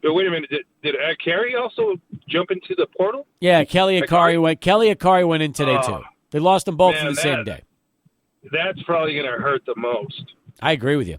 But wait a minute, did Akari also jump into the portal? Yeah, Kelly Akari went in today too. They lost them both on the same day. That's probably going to hurt the most. I agree with you.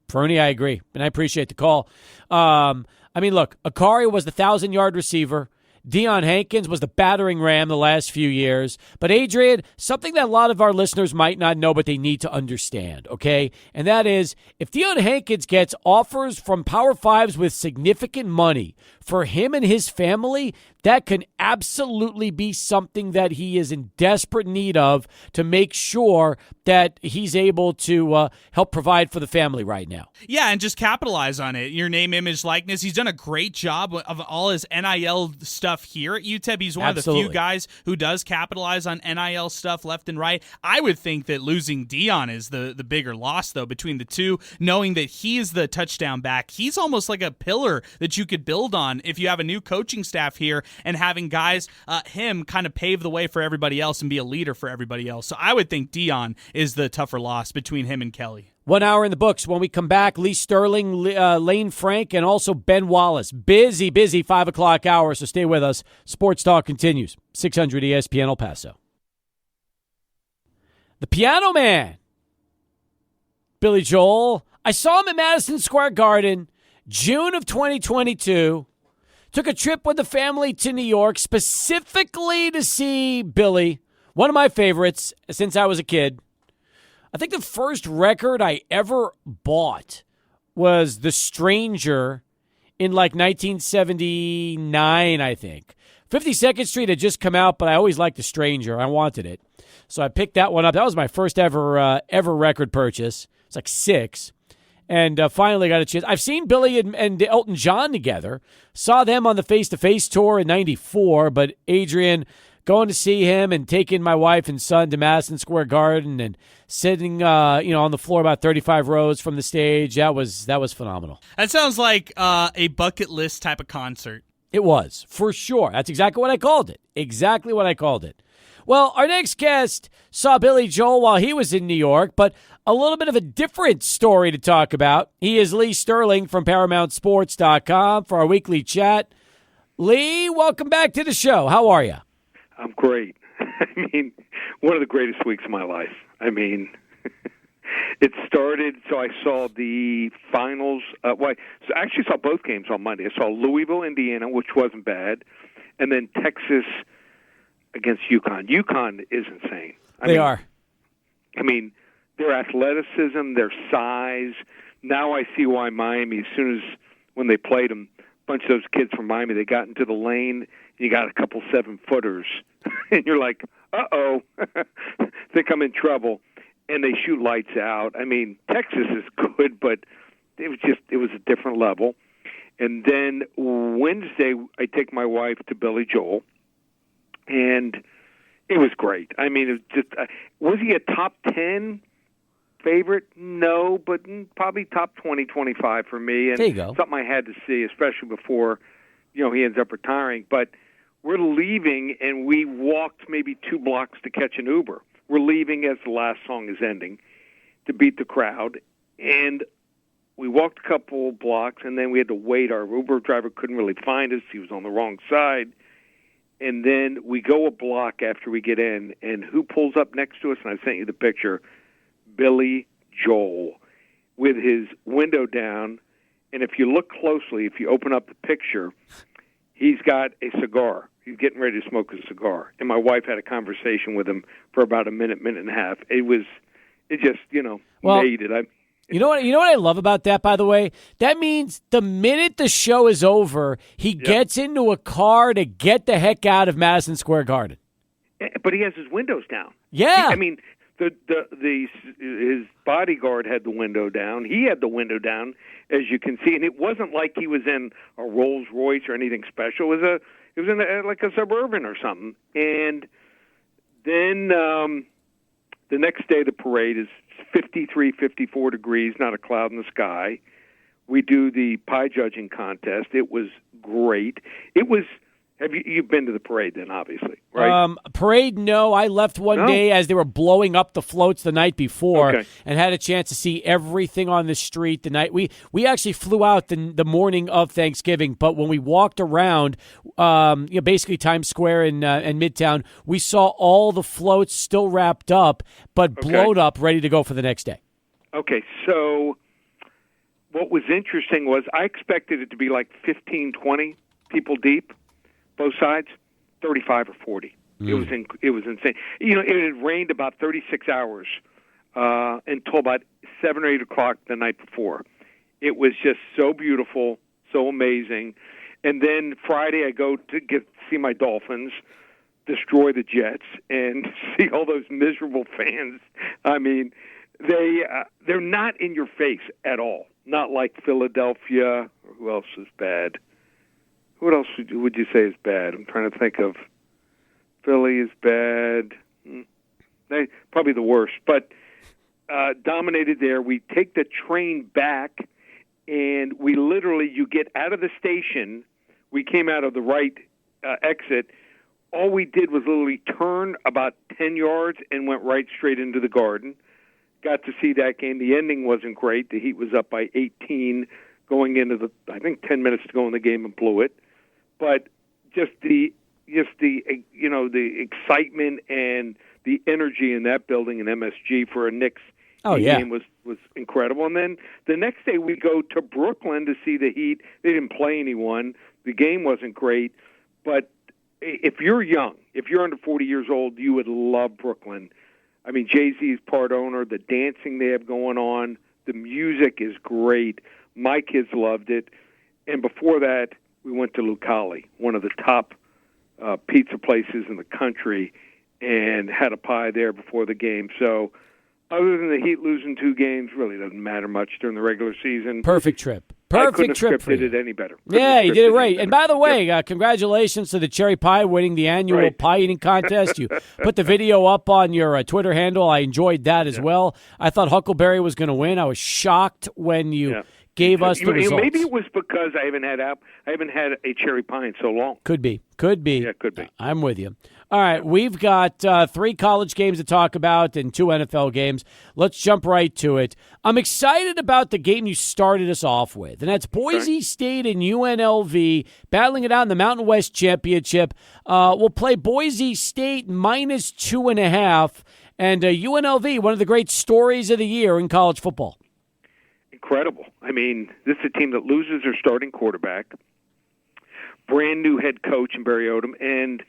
Fernie, I agree, and I appreciate the call. Look, Akari was the 1,000-yard receiver. Deion Hankins was the battering ram the last few years. But, Adrian, something that a lot of our listeners might not know but they need to understand, okay? And that is, if Deion Hankins gets offers from Power Fives with significant money for him and his family, that can absolutely be something that he is in desperate need of to make sure that he's able to help provide for the family right now. Yeah, and just capitalize on it. Your name, image, likeness. He's done a great job of all his NIL stuff here at UTEP. He's one of the few guys who does capitalize on NIL stuff left and right. I would think that losing Deion is the bigger loss, though, between the two, knowing that he's the touchdown back. He's almost like a pillar that you could build on if you have a new coaching staff here and having guys, him kind of pave the way for everybody else and be a leader for everybody else. So I would think Deion is the tougher loss between him and Kelly. 1 hour in the books. When we come back, Lee Sterling, Lane Frank, and also Ben Wallace. Busy 5 o'clock hour, so stay with us. Sports Talk continues. 600 ESPN El Paso. The Piano Man, Billy Joel. I saw him at Madison Square Garden, June of 2022. Took a trip with the family to New York specifically to see Billy, one of my favorites since I was a kid. I think the first record I ever bought was The Stranger in like 1979, I think. 52nd Street had just come out, but I always liked The Stranger. I wanted it. So I picked that one up. That was my first ever record purchase. It's like 6. And finally got a chance. I've seen Billy and Elton John together. Saw them on the Face-to-Face tour in 94, but Adrian, going to see him and taking my wife and son to Madison Square Garden and sitting on the floor about 35 rows from the stage, that was phenomenal. That sounds like a bucket list type of concert. It was, for sure. That's exactly what I called it. Exactly what I called it. Well, our next guest saw Billy Joel while he was in New York, but a little bit of a different story to talk about. He is Lee Sterling from ParamountSports.com for our weekly chat. Lee, welcome back to the show. How are you? I'm great. I mean, one of the greatest weeks of my life. I mean, it started, so I saw the finals. I actually saw both games on Monday. I saw Louisville, Indiana, which wasn't bad, and then Texas against UConn. UConn is insane. They are. I mean, their athleticism, their size. Now I see why Miami, as soon as when they played them, a bunch of those kids from Miami, they got into the lane, you got a couple 7-footers, and you're like, uh-oh, think I'm in trouble. And they shoot lights out. I mean, Texas is good, but it was a different level. And then Wednesday, I take my wife to Billy Joel, and it was great. I mean, it was just was he a top 10 favorite? No, but probably top 20, 25 for me. And there you go. Something I had to see, especially before he ends up retiring. But we're leaving, and we walked maybe 2 blocks to catch an Uber. We're leaving as the last song is ending to beat the crowd. And we walked a couple blocks, and then we had to wait. Our Uber driver couldn't really find us. He was on the wrong side. And then we go a block after we get in, and who pulls up next to us? And I sent you the picture. Billy Joel with his window down. And if you look closely, if you open up the picture, he's got a cigar. He's getting ready to smoke a cigar. And my wife had a conversation with him for about a minute and a half. It just made it. You know what I love about that, by the way? That means the minute the show is over, he gets into a car to get the heck out of Madison Square Garden. But he has his windows down. Yeah. I mean, his bodyguard had the window down. He had the window down, as you can see, and it wasn't like he was in a Rolls Royce or anything special. It was in like a Suburban or something. And then the next day, the parade is 53, 54 degrees, not a cloud in the sky. We do the pie judging contest. It was great. You've been to the parade then, obviously, right? Parade, no. I left one day as they were blowing up the floats the night before and had a chance to see everything on the street the night. We actually flew out the morning of Thanksgiving, but when we walked around, basically Times Square and Midtown, we saw all the floats still wrapped up, but blown up, ready to go for the next day. Okay, so what was interesting was I expected it to be like 15, 20 people deep. Both sides, 35 or 40. It was insane. It had rained about 36 hours until about 7 or 8 o'clock the night before. It was just so beautiful, so amazing. And then Friday, I go to see my Dolphins destroy the Jets and see all those miserable fans. I mean, they're not in your face at all. Not like Philadelphia. Who else is bad? What else would you say is bad? I'm trying to think of. Philly is bad. They probably the worst, but dominated there. We take the train back, and you get out of the station. We came out of the right exit. All we did was literally turn about 10 yards and went right straight into the Garden. Got to see that game. The ending wasn't great. The Heat was up by 18 going into 10 minutes to go in the game and blew it. But just the excitement and the energy in that building in MSG for a Knicks game was incredible. And then the next day we go to Brooklyn to see the Heat. They didn't play anyone. The game wasn't great. But if you're young, if you're under 40 years old, you would love Brooklyn. I mean, Jay-Z is part owner. The dancing they have going on. The music is great. My kids loved it. And before that, we went to Lucali, one of the top pizza places in the country and had a pie there before the game. So other than the Heat losing 2 games, really doesn't matter much during the regular season. Perfect trip. I Perfect trip for scripted you. it any better. Yeah, you did it right. And by the way, congratulations to the Cherry Pie winning the annual pie eating contest. You put the video up on your Twitter handle. I enjoyed that as well. I thought Huckleberry was going to win. I was shocked when you gave us the results. Maybe it was because I haven't had a cherry pie in so long. Could be. Yeah, could be. I'm with you. All right, we've got 3 college games to talk about and 2 NFL games. Let's jump right to it. I'm excited about the game you started us off with, and that's Boise State and UNLV battling it out in the Mountain West Championship. We'll play Boise State minus 2.5, and UNLV, one of the great stories of the year in college football. Incredible. I mean, this is a team that loses their starting quarterback, brand new head coach in Barry Odom, and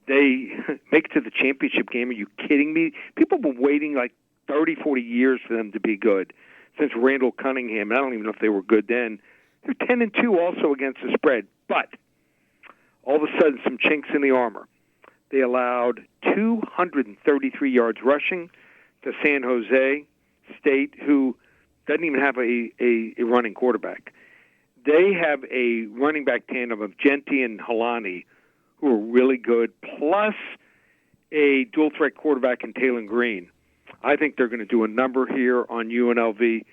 they make it to the championship game. Are you kidding me? People have been waiting like 30, 40 years for them to be good since Randall Cunningham. And I don't even know if they were good then. They're 10-2 also against the spread. But all of a sudden, some chinks in the armor. They allowed 233 yards rushing to San Jose State, who doesn't even have a running quarterback. They have a running back tandem of Genti and Halani, who are really good, plus a dual-threat quarterback in Taylor Green. I think they're going to do a number here on UNLV.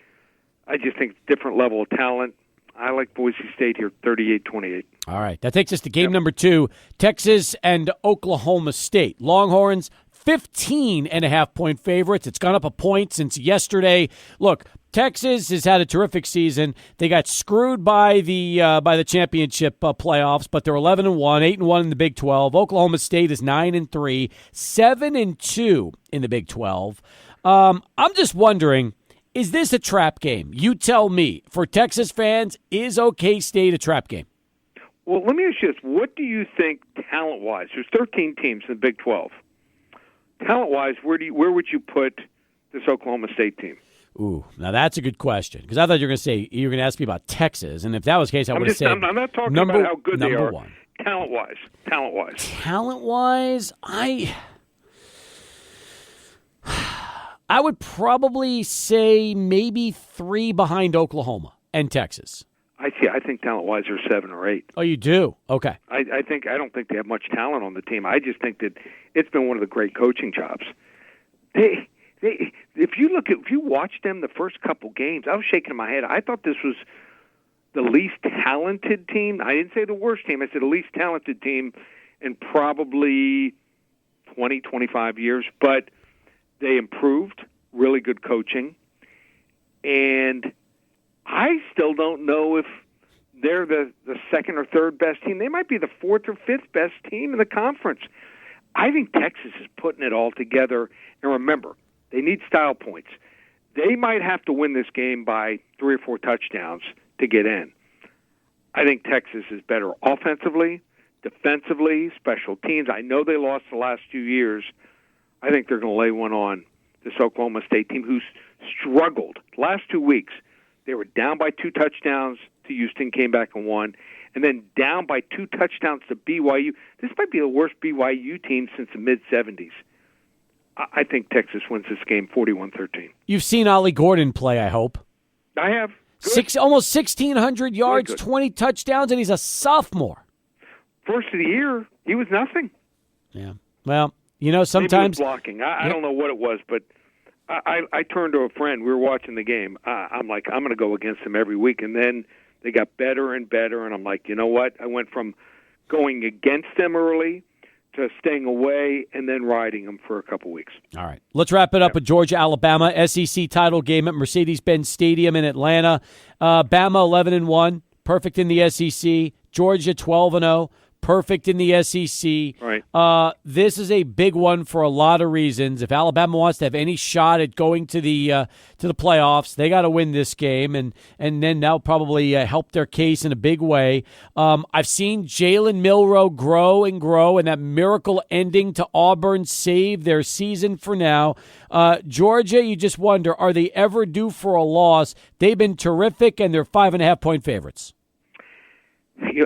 I just think it's a different level of talent. I like Boise State here, 38-28. All right, that takes us to game number 2, Texas and Oklahoma State. Longhorns, 15.5-point favorites. It's gone up a point since yesterday. Look, Texas has had a terrific season. They got screwed by the championship playoffs, but they're 11-1, 8-1 in the Big 12. Oklahoma State is 9-3, 7-2 in the Big 12. I'm just wondering, is this a trap game? You tell me. For Texas fans, is OK State a trap game? Well, let me ask you this. What do you think talent-wise? There's 13 teams in the Big 12. Talent-wise, where would you put this Oklahoma State team? Ooh, now that's a good question, because I thought you were going to ask me about Texas, and if that was the case, I would have said I'm not talking about how good they are. One. Talent-wise. Talent-wise, I would probably say maybe 3 behind Oklahoma and Texas. I think talent-wise they're 7 or 8. Oh, you do? Okay. I don't think they have much talent on the team. I just think that it's been one of the great coaching jobs. If you watch them the first couple games, I was shaking my head. I thought this was the least talented team. I didn't say the worst team. I said the least talented team in probably 20, 25 years. But they improved, really good coaching. And I still don't know if they're the second or third best team. They might be the 4th or 5th best team in the conference. I think Texas is putting it all together. And remember, they need style points. They might have to win this game by 3 or 4 touchdowns to get in. I think Texas is better offensively, defensively, special teams. I know they lost the last 2 years. I think they're going to lay one on this Oklahoma State team who's struggled. Last 2 weeks, they were down by 2 touchdowns to Houston, came back and won, and then down by 2 touchdowns to BYU. This might be the worst BYU team since the mid-'70s. I think Texas wins this game 41-13. You've seen Ollie Gordon play, I hope. I have. Almost 1,600 yards, 20 touchdowns, and he's a sophomore. First of the year, he was nothing. Yeah. Well, sometimes maybe it was blocking. I don't know what it was, but I turned to a friend. We were watching the game. I'm like, I'm going to go against them every week. And then they got better and better, and I'm like, you know what? I went from going against them early to staying away and then riding them for a couple weeks. All right. Let's wrap it up with Georgia, Alabama, SEC title game at Mercedes-Benz Stadium in Atlanta. Bama 11-1, perfect in the SEC. Georgia 12-0. Perfect in the SEC. Right. This is a big one for a lot of reasons. If Alabama wants to have any shot at going to the playoffs, they got to win this game, and then that'll probably help their case in a big way. I've seen Jalen Milroe grow, and that miracle ending to Auburn saved their season for now. Georgia, you just wonder, are they ever due for a loss? They've been terrific, and they're 5.5-point favorites.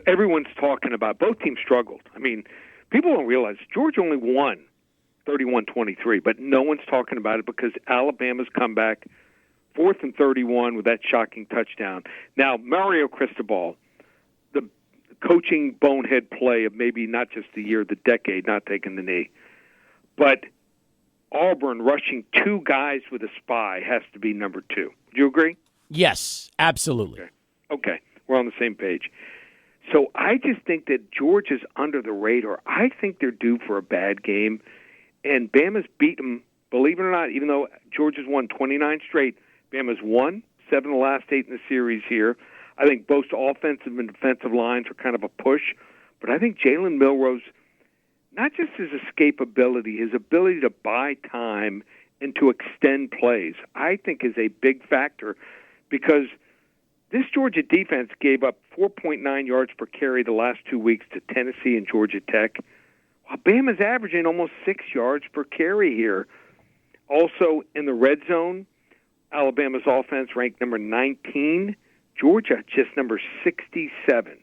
everyone's talking about, both teams struggled. I mean, people don't realize Georgia only won 31-23, but no one's talking about it because Alabama's comeback, 4th and 31 with that shocking touchdown. Now, Mario Cristobal, the coaching bonehead play of maybe not just the year, the decade, not taking the knee, but Auburn rushing 2 guys with a spy has to be number 2. Do you agree? Yes, absolutely. Okay. We're on the same page. So I just think that Georgia's under the radar. I think they're due for a bad game. And Bama's beat them, believe it or not, even though Georgia's won 29 straight. Bama's won 7 of the last 8 in the series here. I think both offensive and defensive lines are kind of a push. But I think Jalen Milroe's, not just his escapability, his ability to buy time and to extend plays, I think is a big factor because this Georgia defense gave up 4.9 yards per carry the last 2 weeks to Tennessee and Georgia Tech, while Bama's averaging almost 6 yards per carry here. Also, in the red zone, Alabama's offense ranked number 19. Georgia just number 67.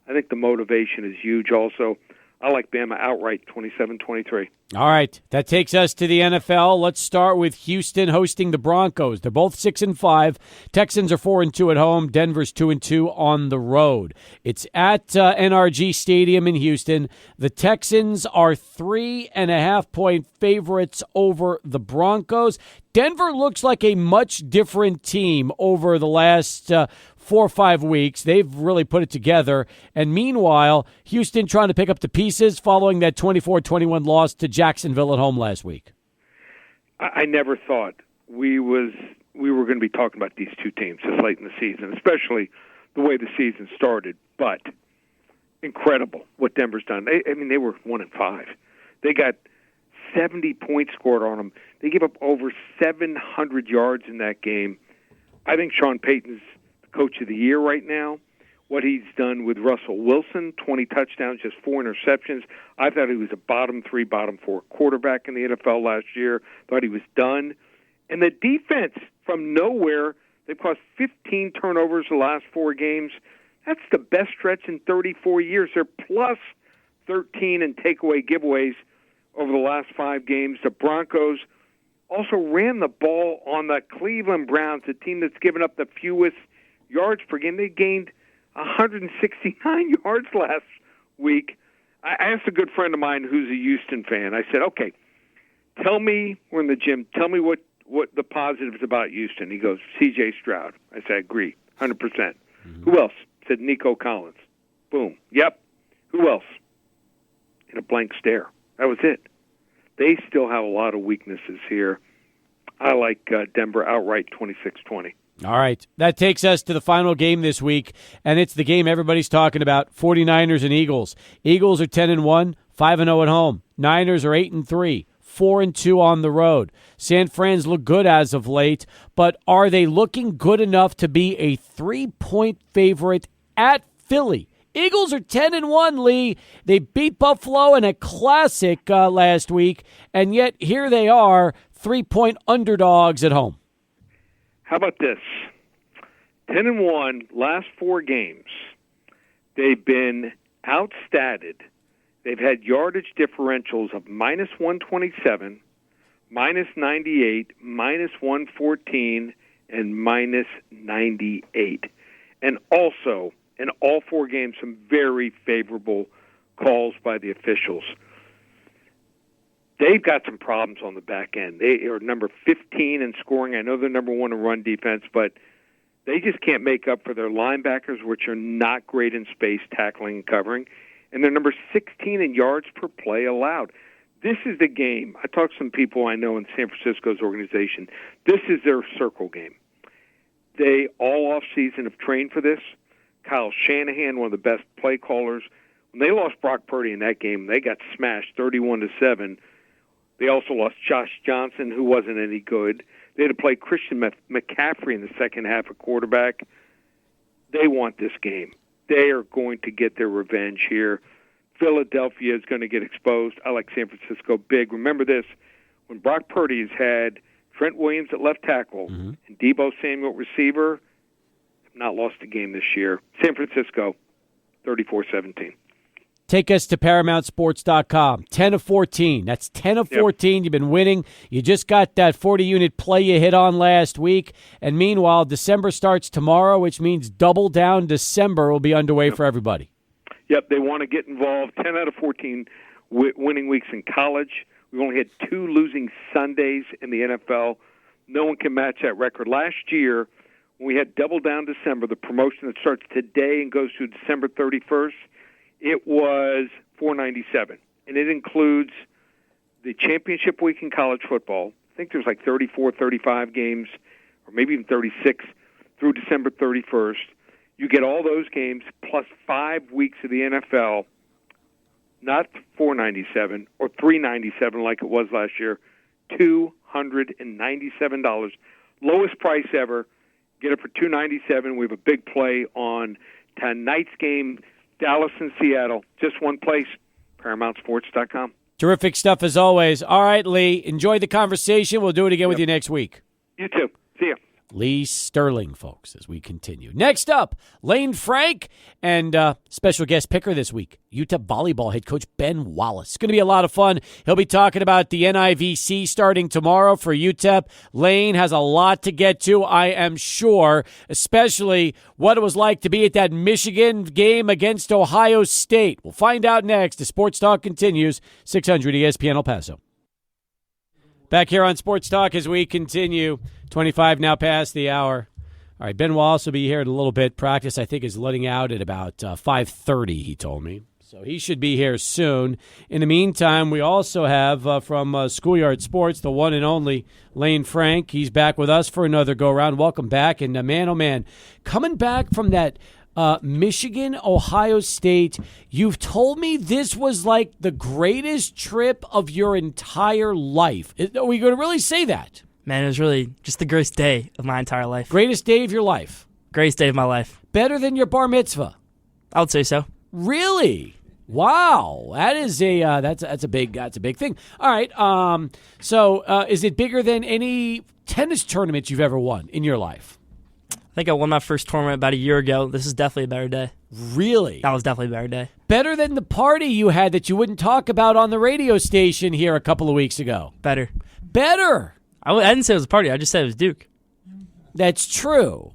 I think the motivation is huge also. I like Bama outright, 27-23. All right, that takes us to the NFL. Let's start with Houston hosting the Broncos. They're both 6-5. Texans are 4-2 at home. Denver's 2-2 on the road. It's at NRG Stadium in Houston. The Texans are 3.5-point favorites over the Broncos. Denver looks like a much different team over the last 4 or 5 weeks. They've really put it together. And meanwhile, Houston trying to pick up the pieces following that 24-21 loss to Jacksonville at home last week. I never thought we were going to be talking about these two teams this late in the season, especially the way the season started. But incredible what Denver's done. I mean, they were 1-5. They got 70 points scored on them. They gave up over 700 yards in that game. I think Sean Payton's the coach of the year right now. What he's done with Russell Wilson, 20 touchdowns, just 4 interceptions. I thought he was a bottom 3, bottom 4 quarterback in the NFL last year. Thought he was done. And the defense, from nowhere, they've caused 15 turnovers the last 4 games. That's the best stretch in 34 years. They're plus 13 in takeaway giveaways over the last 5 games. The Broncos also ran the ball on the Cleveland Browns, a team that's given up the fewest yards per game. They gained 169 yards last week. I asked a good friend of mine who's a Houston fan. I said, okay, tell me, we're in the gym, tell me what the positives about Houston. He goes, C.J. Stroud. I said, I agree, 100%. Mm-hmm. Who else? Said Nico Collins. Boom. Yep. Who else? In a blank stare. That was it. They still have a lot of weaknesses here. I like Denver outright 26-20. All right. That takes us to the final game this week, and it's the game everybody's talking about, 49ers and Eagles. Eagles are 10-1, 5-0 at home. Niners are 8-3, 4-2 on the road. San Fran's look good as of late, but are they looking good enough to be a 3-point favorite at Philly? Eagles are 10-1, Lee. They beat Buffalo in a classic last week, and yet here they are, 3-point underdogs at home. How about this? 10-1, last 4 games. They've been outstatted. They've had yardage differentials of minus 127, minus 98, minus 114, and minus 98. And also, in all 4 games, some very favorable calls by the officials. They've got some problems on the back end. They are number 15 in scoring. I know they're number 1 in run defense, but they just can't make up for their linebackers, which are not great in space, tackling and covering. And they're number 16 in yards per play allowed. This is the game. I talked to some people I know in San Francisco's organization. This is their circle game. They, all off-season, have trained for this. Kyle Shanahan, one of the best play callers. When they lost Brock Purdy in that game, they got smashed 31-7. They also lost Josh Johnson, who wasn't any good. They had to play Christian McCaffrey in the second half at quarterback. They want this game. They are going to get their revenge here. Philadelphia is going to get exposed. I like San Francisco big. Remember this, when Brock Purdy has had Trent Williams at left tackle and Deebo Samuel at receiver, have not lost a game this year. San Francisco, 34-17. Take us to ParamountSports.com. 10 of 14. That's 10 of 14. You've been winning. You just got that 40-unit play you hit on last week. And meanwhile, December starts tomorrow, which means Double Down December will be underway for everybody. Yep, they want to get involved. 10 out of 14 winning weeks in college. We've only had 2 losing Sundays in the NFL. No one can match that record. Last year, when we had Double Down December, the promotion that starts today and goes through December 31st, it was $497, and it includes the championship week in college football. I think there's like 34, 35 games, or maybe even 36 through December 31st. You get all those games plus 5 weeks of the NFL, not $497 or $397 like it was last year, $297. Lowest price ever. Get it for $297. We have a big play on tonight's game, Dallas and Seattle. Just one place, ParamountSports.com. Terrific stuff as always. All right, Lee, enjoy the conversation. We'll do it again with you next week. You too. See ya. Lee Sterling, folks, as we continue. Next up, Lane Frank and special guest picker this week, UTEP volleyball head coach Ben Wallace. It's going to be a lot of fun. He'll be talking about the NIVC starting tomorrow for UTEP. Lane has a lot to get to, I am sure, especially what it was like to be at that Michigan game against Ohio State. We'll find out next as Sports Talk continues, 600 ESPN El Paso. Back here on Sports Talk as we continue. 25 now past the hour. All right, Ben Wallace will be here in a little bit. Practice, I think, is letting out at about 5:30, he told me. So he should be here soon. In the meantime, we also have from Schoolyard Sports, the one and only Lane Frank. He's back with us for another go-around. Welcome back. And, man, oh, man, coming back from that Michigan, Ohio State, you've told me this was like the greatest trip of your entire life. Are we going to really say that? Man, it was really just the greatest day of my entire life. Greatest day of your life? Greatest day of my life. Better than your bar mitzvah? I would say so. Really? Wow, that is that's a big thing. All right, so is it bigger than any tennis tournament you've ever won in your life? I think I won my first tournament about a year ago. This is definitely a better day. Really? That was definitely a better day. Better than the party you had that you wouldn't talk about on the radio station here a couple of weeks ago? Better. Better? I didn't say it was a party. I just said it was Duke. That's true.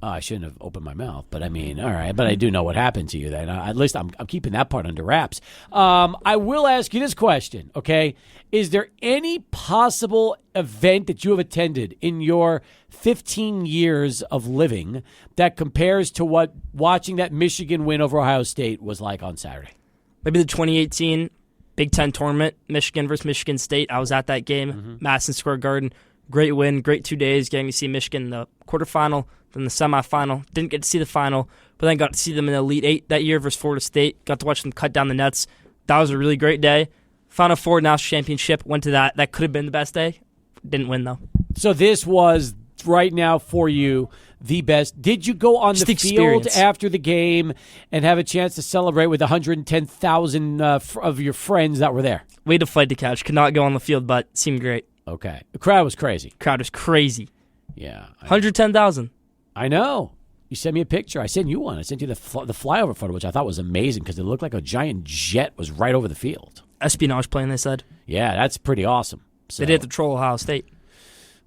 Oh, I shouldn't have opened my mouth, but I mean, all right. But I do know what happened to you then. At least I'm keeping that part under wraps. I will ask you this question, okay? Is there any possible event that you have attended in your 15 years of living that compares to what watching that Michigan win over Ohio State was like on Saturday? Maybe the 2018 Big Ten tournament, Michigan versus Michigan State. I was at that game, Madison Square Garden. Great win, great 2 days, getting to see Michigan in the quarterfinal, then the semifinal. Didn't get to see the final, but then got to see them in the Elite Eight that year versus Florida State. Got to watch them cut down the nets. That was a really great day. Final Four national championship, went to that. That could have been the best day. Didn't win, though. So this was, right now for you, the best. Did you go on the field after the game and have a chance to celebrate with 110,000 of your friends that were there? We had a flight to catch. Could not go on the field, but seemed great. Okay. The crowd was crazy. Crowd was crazy. Yeah. 110,000. I know. You sent me a picture. I sent you one. I sent you the flyover photo, which I thought was amazing because it looked like a giant jet was right over the field. Espionage plane, they said. Yeah, that's pretty awesome. So, they did to troll Ohio State.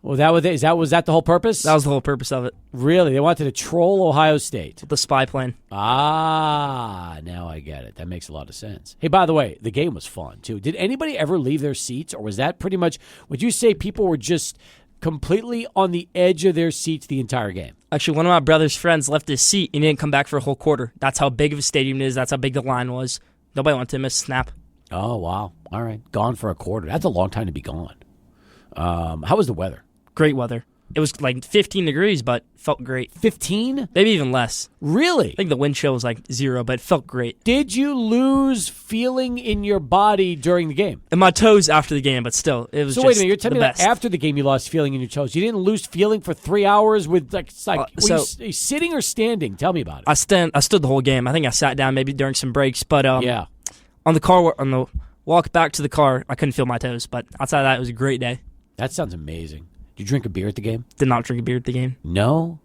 Well, was that the whole purpose? That was the whole purpose of it. Really? They wanted to troll Ohio State. The spy plane. Ah, now I get it. That makes a lot of sense. Hey, by the way, the game was fun, too. Did anybody ever leave their seats, or was that pretty much, would you say people were just completely on the edge of their seats the entire game? Actually, one of my brother's friends left his seat and didn't come back for a whole quarter. That's how big of a stadium it is. That's how big the line was. Nobody wanted to miss a snap. Oh, wow. All right. Gone for a quarter. That's a long time to be gone. How was the weather? Great weather. It was like 15 degrees, but felt great. 15? Maybe even less. Really? I think the wind chill was like 0, but it felt great. Did you lose feeling in your body during the game? In my toes after the game, but still, it was so just wait a minute, you're telling me best. That after the game you lost feeling in your toes. You didn't lose feeling for 3 hours with were you sitting or standing? Tell me about it. I stood the whole game. I think I sat down maybe during some breaks, but yeah. On the walk back to the car, I couldn't feel my toes, but outside of that, it was a great day. That sounds amazing. Did you drink a beer at the game? Did not drink a beer at the game. No?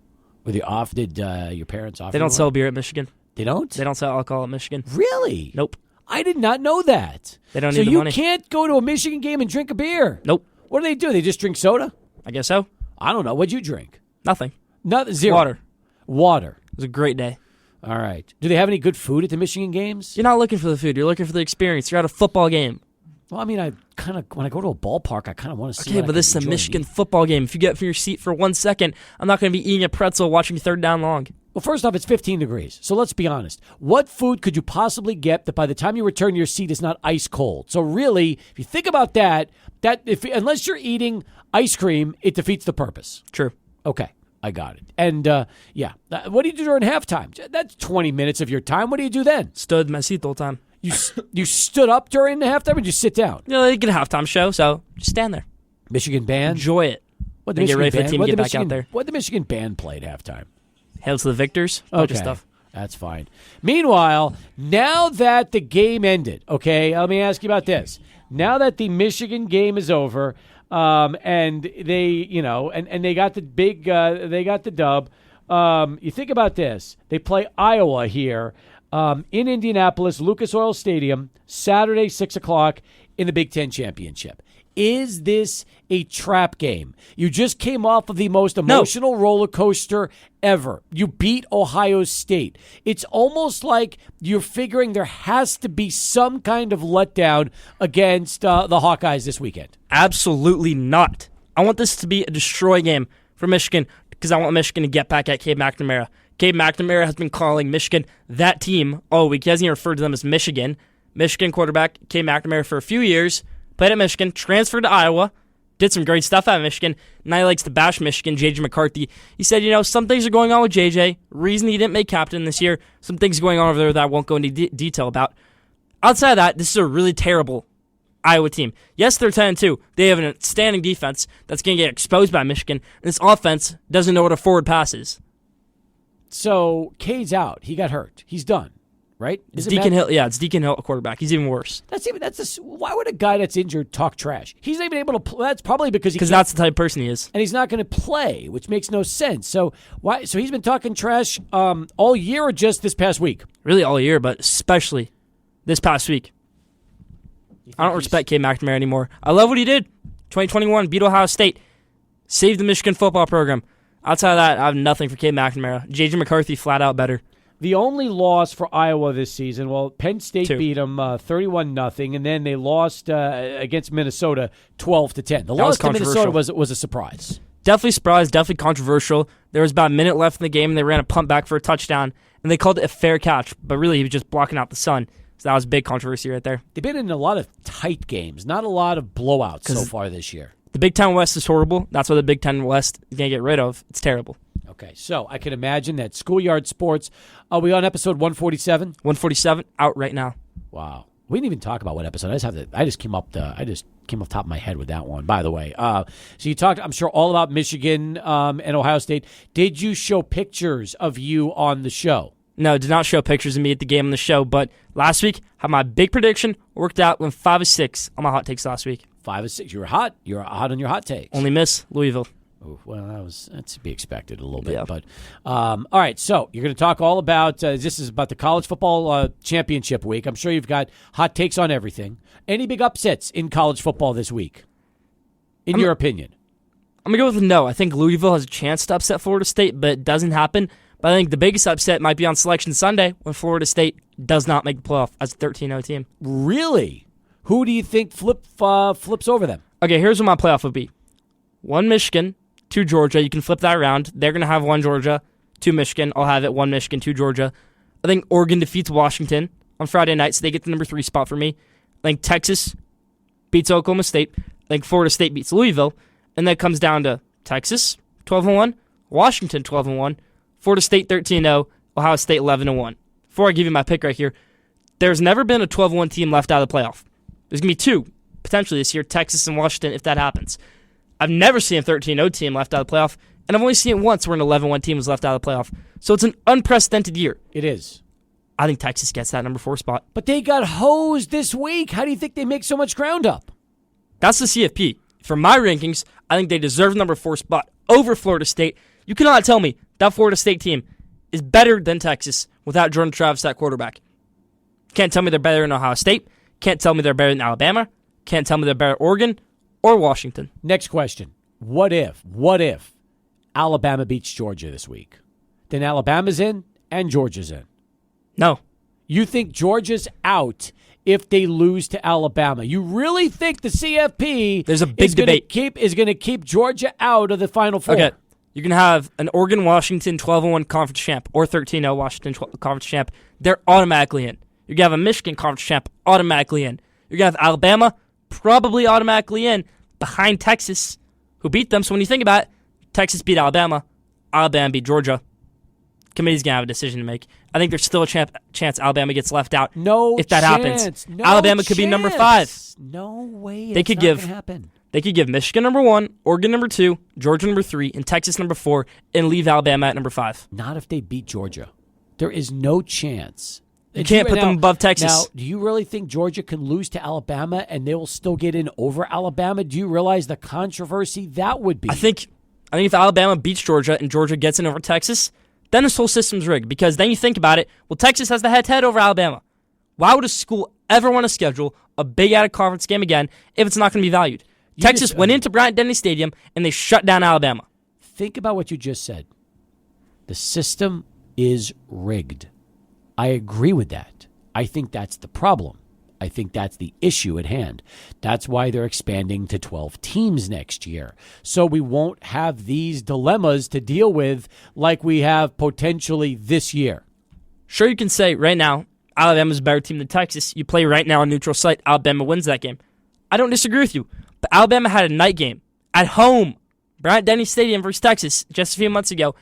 Did your parents offer? They don't sell beer at Michigan. They don't? They don't sell alcohol at Michigan. Really? Nope. I did not know that. They don't so need the money. So you can't go to a Michigan game and drink a beer? Nope. What do? They just drink soda? I guess so. I don't know. What'd you drink? Nothing. Zero. Water. It was a great day. All right. Do they have any good food at the Michigan games? You're not looking for the food. You're looking for the experience. You're at a football game. Well, I mean, when I go to a ballpark, I kind of want to see. Okay, but this is a Michigan football game. If you get from your seat for 1 second, I'm not going to be eating a pretzel watching third down long. Well, first off, it's 15 degrees. So let's be honest. What food could you possibly get that by the time you return to your seat is not ice cold? So really, if you think about that unless you're eating ice cream, it defeats the purpose. True. Okay, I got it. And what do you do during halftime? That's 20 minutes of your time. What do you do then? Stood in my seat the whole time. You stood up during the halftime, or did you sit down? They get a halftime show, so just stand there. Michigan band? Enjoy it. Then get ready for the team to get back out there. What the Michigan band played at halftime? Hail to the victors. Bunch of stuff. That's fine. Meanwhile, now that the game ended, okay, let me ask you about this. Now that the Michigan game is over, and they, and they got the they got the dub. You think about this. They play Iowa here in Indianapolis, Lucas Oil Stadium, Saturday, 6 o'clock in the Big Ten Championship. Is this a trap game? You just came off of the most emotional roller coaster ever. You beat Ohio State. It's almost like you're figuring there has to be some kind of letdown against the Hawkeyes this weekend. Absolutely not. I want this to be a destroy game for Michigan because I want Michigan to get back at Cade McNamara. Cade McNamara has been calling Michigan that team all week. He hasn't even referred to them as Michigan. Michigan quarterback Cade McNamara for a few years. Played at Michigan, transferred to Iowa, did some great stuff at Michigan. Now he likes to bash Michigan, J.J. McCarthy. He said, some things are going on with J.J. Reason he didn't make captain this year. Some things going on over there that I won't go into detail about. Outside of that, this is a really terrible Iowa team. Yes, they're 10-2. They have an outstanding defense that's going to get exposed by Michigan. And this offense doesn't know what a forward pass is. So, Cade's out. He got hurt. He's done. Right? It's Deacon Hill. Yeah, it's Deacon Hill, a quarterback. He's even worse. Why would a guy that's injured talk trash? He's not even able to play. That's probably because that's the type of person he is, and he's not going to play, which makes no sense. So why? So he's been talking trash all year, or just this past week? Really, all year, but especially this past week. I don't respect Cade McNamara anymore. I love what he did. 2021, beat Ohio State, saved the Michigan football program. Outside of that, I have nothing for Cade McNamara. J.J. McCarthy, flat out better. The only loss for Iowa this season, Penn State beat them 31-0, and then they lost against Minnesota 12-10. The loss to Minnesota was a surprise. Definitely surprise, definitely controversial. There was about a minute left in the game, and they ran a punt back for a touchdown, and they called it a fair catch, but really he was just blocking out the sun. So that was a big controversy right there. They've been in a lot of tight games, not a lot of blowouts so far this year. The Big Ten West is horrible. That's what the Big Ten West is going to get rid of. It's terrible. Okay, so I can imagine that Schoolyard Sports, are we on episode 147? 147, out right now. Wow. We didn't even talk about what episode. I just came off top of my head with that one, by the way. So you talked, I'm sure, all about Michigan and Ohio State. Did you show pictures of you on the show? No, did not show pictures of me at the game on the show, but last week, had my big prediction, worked out, went 5-6 on my hot takes last week. 5-6. You were hot. You were hot on your hot takes. Only miss Louisville. Ooh, well, that's to be expected a little bit. Yeah. But all right, so you're going to talk all about this is about the college football championship week. I'm sure you've got hot takes on everything. Any big upsets in college football this week, in your opinion? I'm going to go with no. I think Louisville has a chance to upset Florida State, but it doesn't happen. But I think the biggest upset might be on Selection Sunday when Florida State does not make the playoff as a 13-0 team. Really? Who do you think flips over them? Okay, here's what my playoff would be. 1 Michigan, 2 Georgia. You can flip that around. They're going to have 1 Georgia, 2 Michigan. I'll have it 1 Michigan, 2 Georgia. I think Oregon defeats Washington on Friday night, so they get the number 3 spot for me. I think Texas beats Oklahoma State. I think Florida State beats Louisville. And that comes down to Texas, 12-1, Washington, 12-1, Florida State, 13-0, Ohio State, 11-1. Before I give you my pick right here, there's never been a 12-1 team left out of the playoff. There's going to be 2, potentially this year, Texas and Washington, if that happens. I've never seen a 13-0 team left out of the playoff, and I've only seen it once where an 11-1 team was left out of the playoff. So it's an unprecedented year. It is. I think Texas gets that number 4 spot. But they got hosed this week. How do you think they make so much ground up? That's the CFP. For my rankings, I think they deserve the number 4 spot over Florida State. You cannot tell me that Florida State team is better than Texas without Jordan Travis at quarterback. Can't tell me they're better than Ohio State. Can't tell me they're better than Alabama. Can't tell me they're better than Oregon or Washington. Next question. What if Alabama beats Georgia this week? Then Alabama's in and Georgia's in. No. You think Georgia's out if they lose to Alabama? You really think the CFP There's a big debate. is going to keep Georgia out of the Final Four? Okay. You can have an Oregon-Washington 12-1 conference champ or 13-0 Washington conference champ. They're automatically in. You're going to have a Michigan conference champ automatically in. You're going to have Alabama probably automatically in behind Texas, who beat them. So when you think about it, Texas beat Alabama. Alabama beat Georgia. Committee's going to have a decision to make. I think there's still a chance Alabama gets left out. No if that chance. happens. No Alabama could be number 5. No way. They could not gonna happen. They could give Michigan number 1, Oregon number 2, Georgia number 3, and Texas number 4, and leave Alabama at number 5. Not if they beat Georgia. There is no chance. You can't put them above Texas. Now, do you really think Georgia can lose to Alabama and they will still get in over Alabama? Do you realize the controversy that would be? I think if Alabama beats Georgia and Georgia gets in over Texas, then this whole system's rigged. Because then you think about it, well, Texas has the head-to-head over Alabama. Why would a school ever want to schedule a big out-of-conference game again if it's not going to be valued? Texas went into Bryant-Denny Stadium and they shut down Alabama. Think about what you just said. The system is rigged. I agree with that. I think that's the problem. I think that's the issue at hand. That's why they're expanding to 12 teams next year. So we won't have these dilemmas to deal with like we have potentially this year. Sure, you can say right now, Alabama's a better team than Texas. You play right now on neutral site, Alabama wins that game. I don't disagree with you. But Alabama had a night game at home, Bryant-Denny Stadium versus Texas just a few months ago,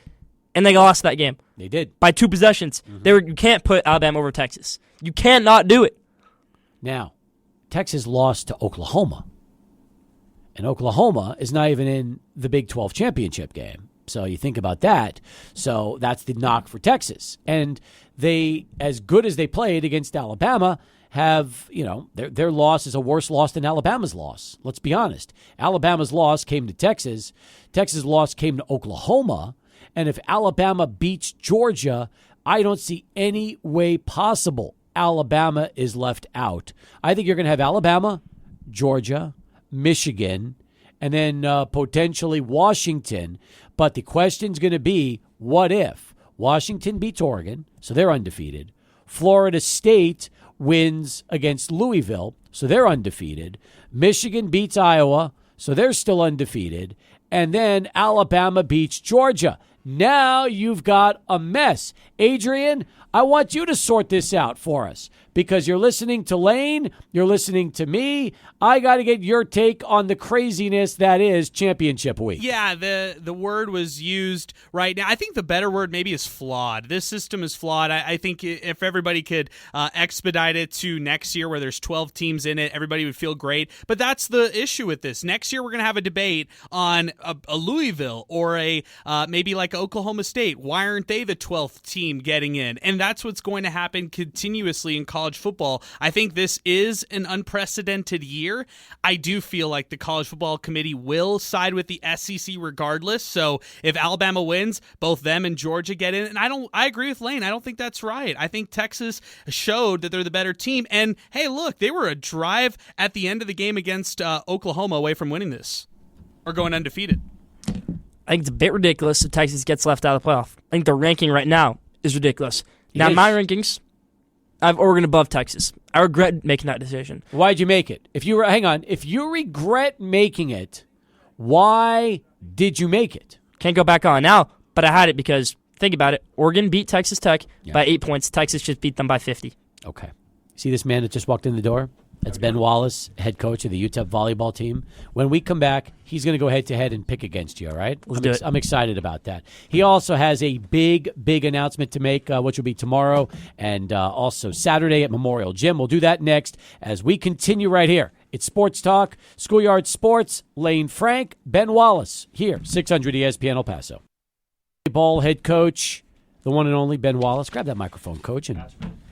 and they lost that game. They did. By 2 possessions. You can't put Alabama over Texas. You cannot do it. Now, Texas lost to Oklahoma. And Oklahoma is not even in the Big 12 championship game. So you think about that. So that's the knock for Texas. And they, as good as they played against Alabama, have, their loss is a worse loss than Alabama's loss. Let's be honest. Alabama's loss came to Texas. Texas' loss came to Oklahoma. And if Alabama beats Georgia, I don't see any way possible Alabama is left out. I think you're going to have Alabama, Georgia, Michigan, and then potentially Washington. But the question's going to be, what if Washington beats Oregon, so they're undefeated. Florida State wins against Louisville, so they're undefeated. Michigan beats Iowa, so they're still undefeated. And then Alabama beats Georgia. Now you've got a mess. Adrian, I want you to sort this out for us because you're listening to Lane, you're listening to me. I got to get your take on the craziness that is championship week. Yeah, the word was used right now. I think the better word maybe is flawed. This system is flawed. I think if everybody could expedite it to next year where there's 12 teams in it, everybody would feel great. But that's the issue with this. Next year we're going to have a debate on a Louisville or a maybe like Oklahoma State. Why aren't they the 12th team getting in? And that's what's going to happen continuously in college football. I think this is an unprecedented year. I do feel like the College Football Committee will side with the SEC regardless. So if Alabama wins, both them and Georgia get in. And I agree with Lane. I don't think that's right. I think Texas showed that they're the better team. And hey, look, they were a drive at the end of the game against Oklahoma away from winning this or going undefeated. I think it's a bit ridiculous if Texas gets left out of the playoff. I think the ranking right now is ridiculous. Now, my rankings, I have Oregon above Texas. I regret making that decision. Why'd you make it? If you regret making it, why did you make it? Can't go back on now, but I had it because, think about it, Oregon beat Texas Tech by 8 points. Texas just beat them by 50. Okay. See this man that just walked in the door? That's Ben Wallace, head coach of the UTEP volleyball team. When we come back, he's going to go head-to-head and pick against you, all right? Let's do it. I'm excited about that. He also has a big announcement to make, which will be tomorrow and also Saturday at Memorial Gym. We'll do that next as we continue right here. It's Sports Talk, Schoolyard Sports, Lane Frank, Ben Wallace, here, 600 ESPN El Paso. Ball head coach, the one and only Ben Wallace. Grab that microphone, coach, and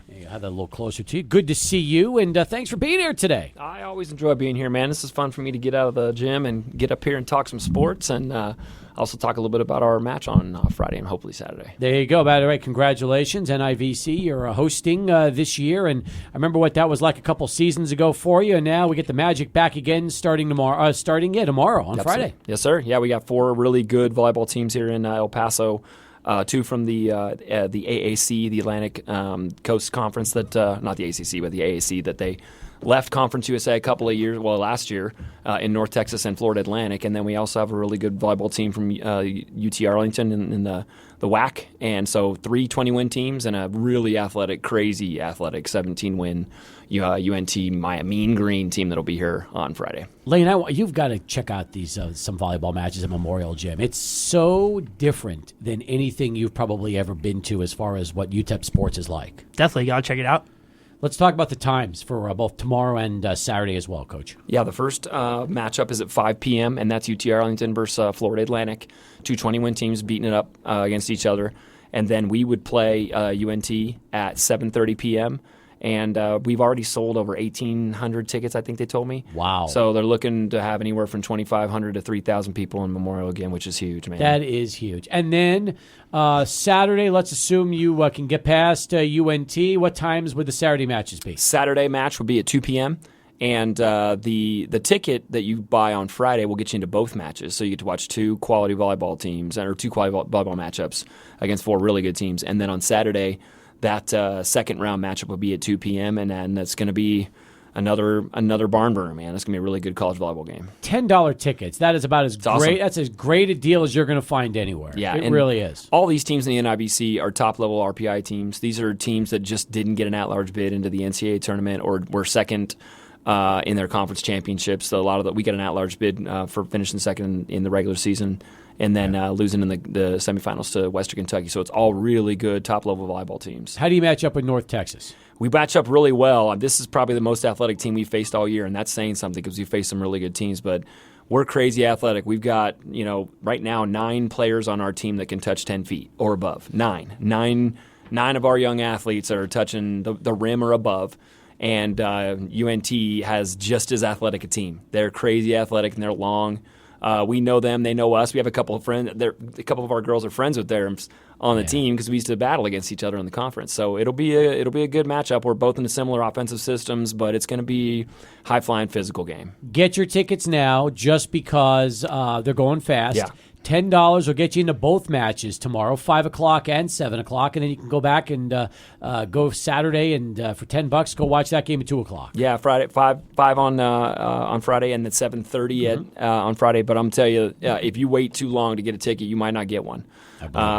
there you go. have that a little closer to you. Good to see you, and thanks for being here today. I always enjoy being here, man. This is fun for me to get out of the gym and get up here and talk some sports, and also talk a little bit about our match on Friday and hopefully Saturday. There you go. By the way, congratulations, NIVC. You're hosting this year, and I remember what that was like a couple seasons ago for you, and now we get the Magic back again starting tomorrow on Friday. Yes, sir. Yeah, we got 4 really good volleyball teams here in El Paso. 2 from the AAC, the Atlantic Coast Conference, that not the ACC, but the AAC, that they left Conference USA last year in North Texas and Florida Atlantic. And then we also have a really good volleyball team from UT Arlington in the WAC. And so 3 20-win teams and a really crazy athletic 17-win UNT Mean Green team that'll be here on Friday. Lane, you've got to check out these some volleyball matches at Memorial Gym. It's so different than anything you've probably ever been to as far as what UTEP sports is like. Definitely got to check it out. Let's talk about the times for both tomorrow and Saturday as well, Coach. Yeah, the first matchup is at 5 p.m., and that's UT Arlington versus Florida Atlantic. 2 20-win teams beating it up against each other. And then we would play UNT at 7:30 p.m., and we've already sold over 1,800 tickets, I think they told me. Wow. So they're looking to have anywhere from 2,500 to 3,000 people in Memorial again, which is huge, man. That is huge. And then Saturday, let's assume you can get past UNT. What times would the Saturday matches be? Saturday match would be at 2 p.m., and the ticket that you buy on Friday will get you into both matches. So you get to watch 2 quality volleyball teams, or 2 quality volleyball matchups against 4 really good teams. And then on Saturday, that second round matchup will be at 2 p.m., and then that's going to be another barn burner, man. It's going to be a really good college volleyball game. $10 tickets. That is about as great. Awesome. That's as great a deal as you're going to find anywhere. Yeah, it really is. All these teams in the NIVC are top-level RPI teams. These are teams that just didn't get an at-large bid into the NCAA tournament or were second in their conference championships. So we got an at-large bid for finishing second in the regular season, and then losing in the semifinals to Western Kentucky. So it's all really good top-level volleyball teams. How do you match up with North Texas? We match up really well. This is probably the most athletic team we've faced all year, and that's saying something because we've faced some really good teams. But we're crazy athletic. We've got, right now 9 players on our team that can touch 10 feet or above. 9 of our young athletes are touching the rim or above. And UNT has just as athletic a team. They're crazy athletic and they're long. We know them; they know us. We have a couple of friends. A couple of our girls are friends with theirs on the team because we used to battle against each other in the conference. So it'll be a good matchup. We're both in similar offensive systems, but it's going to be high flying physical game. Get your tickets now, just because they're going fast. Yeah. $10 will get you into both matches tomorrow, 5 o'clock and 7 o'clock, and then you can go back and go Saturday and for $10, go watch that game at 2 o'clock. Yeah, Friday 5 on Friday, and then 7:30 on Friday. But I'm telling you, if you wait too long to get a ticket, you might not get one.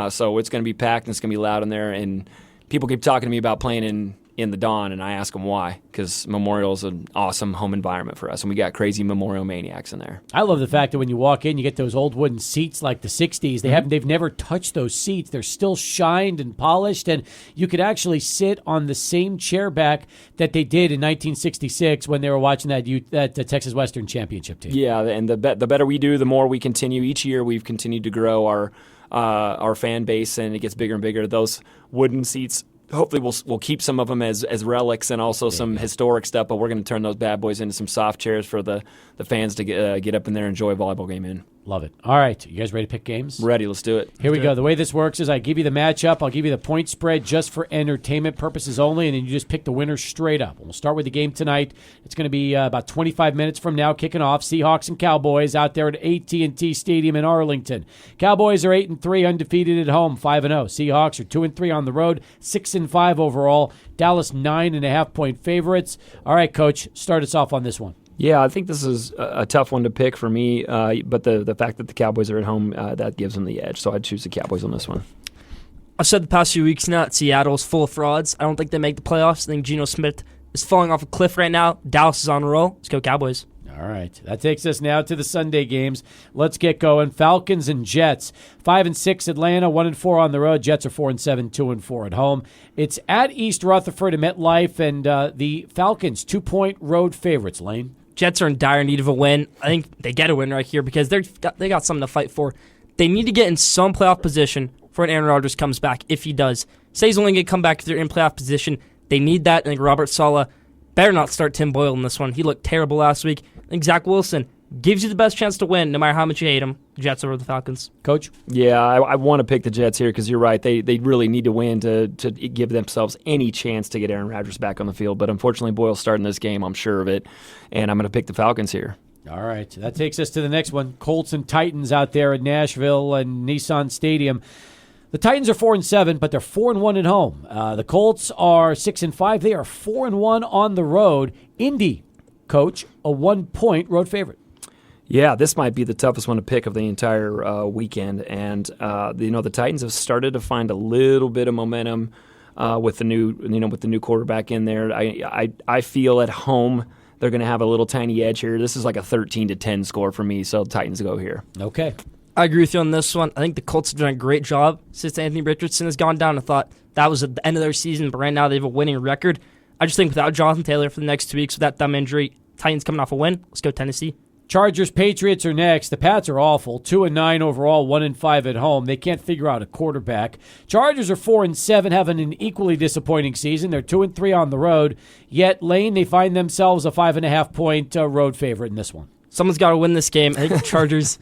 So it's going to be packed and it's going to be loud in there. And people keep talking to me about playing in the Dawn, and I ask them why, because Memorial is an awesome home environment for us, and we got crazy Memorial maniacs in there. I love the fact that when you walk in, you get those old wooden seats like the 60s. They've never touched those seats. They're still shined and polished, and you could actually sit on the same chair back that they did in 1966 when they were watching that Texas Western Championship team. Yeah, and the better we do, the more we continue. Each year we've continued to grow our fan base, and it gets bigger and bigger. Those wooden seats, hopefully we'll keep some of them as relics and also some historic stuff, but we're going to turn those bad boys into some soft chairs for the fans to get up in there and enjoy a volleyball game in. Love it. All right. You guys ready to pick games? Ready. Let's do it. Here we go. The way this works is I give you the matchup. I'll give you the point spread just for entertainment purposes only, and then you just pick the winner straight up. We'll start with the game tonight. It's going to be about 25 minutes from now, kicking off. Seahawks and Cowboys out there at AT&T Stadium in Arlington. Cowboys are 8-3, undefeated at home, 5-0. Seahawks are 2-3 on the road, 6-5 overall. Dallas 9.5-point favorites. All right, Coach, start us off on this one. Yeah, I think this is a tough one to pick for me, but the fact that the Cowboys are at home, that gives them the edge. So I'd choose the Cowboys on this one. I've said the past few weeks now that Seattle's full of frauds. I don't think they make the playoffs. I think Geno Smith is falling off a cliff right now. Dallas is on a roll. Let's go Cowboys. All right. That takes us now to the Sunday games. Let's get going. Falcons and Jets. 5-6 Atlanta, 1-4 on the road. Jets are 4-7, 2-4 at home. It's at East Rutherford and MetLife, and the Falcons 2-point road favorites. Lane? Jets are in dire need of a win. I think they get a win right here because they got something to fight for. They need to get in some playoff position for when Aaron Rodgers comes back, if he does. Say he's only going to come back if they're in playoff position. They need that. I think Robert Saleh better not start Tim Boyle in this one. He looked terrible last week. I think Zach Wilson gives you the best chance to win, no matter how much you hate him. Jets over the Falcons. Coach? Yeah, I want to pick the Jets here because you're right. They really need to win to give themselves any chance to get Aaron Rodgers back on the field. But unfortunately, Boyle's starting this game. I'm sure of it. And I'm going to pick the Falcons here. All right. That takes us to the next one. Colts and Titans out there at Nashville and Nissan Stadium. The Titans are 4-7, but they're 4-1 at home. The Colts are 6-5. They are 4-1 on the road. Indy, Coach, a 1-point road favorite. Yeah, this might be the toughest one to pick of the entire weekend, and the Titans have started to find a little bit of momentum with the new quarterback in there. I feel at home they're going to have a little tiny edge here. This is like a 13-10 score for me, so Titans go here. Okay. I agree with you on this one. I think the Colts have done a great job since Anthony Richardson has gone down. I thought that was at the end of their season, but right now they have a winning record. I just think without Jonathan Taylor for the next 2 weeks with that thumb injury, Titans coming off a win. Let's go Tennessee. Chargers, Patriots are next. The Pats are awful. 2-9 overall, 1-5 at home. They can't figure out a quarterback. Chargers are 4-7, having an equally disappointing season. They're 2-3 on the road. Yet, Lane, they find themselves a 5.5-point road favorite in this one. Someone's got to win this game. I think the Chargers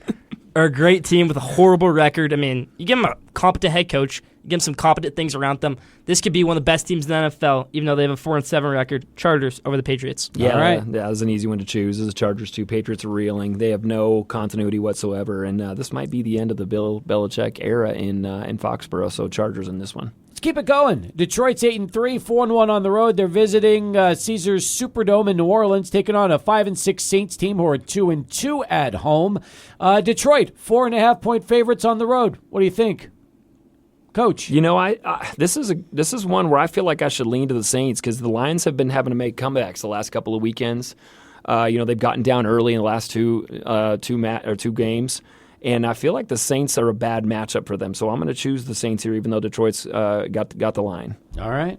are a great team with a horrible record. I mean, you give them a competent head coach, you give them some competent things around them. This could be one of the best teams in the NFL, even though they have a 4-7 record. Chargers over the Patriots. Yeah, all right. That was an easy one to choose. As the Chargers too. Patriots are reeling. They have no continuity whatsoever, and this might be the end of the Bill Belichick era in Foxborough. So Chargers in this one. Let's keep it going. Detroit's 8-3, 4-1 on the road. They're visiting Caesars Superdome in New Orleans, taking on a 5-6 Saints team who are 2-2 at home. Detroit, 4.5-point favorites on the road. What do you think, Coach? You know, this is one where I feel like I should lean to the Saints because the Lions have been having to make comebacks the last couple of weekends. They've gotten down early in the last two games. And I feel like the Saints are a bad matchup for them, so I'm going to choose the Saints here, even though Detroit's got the line. All right.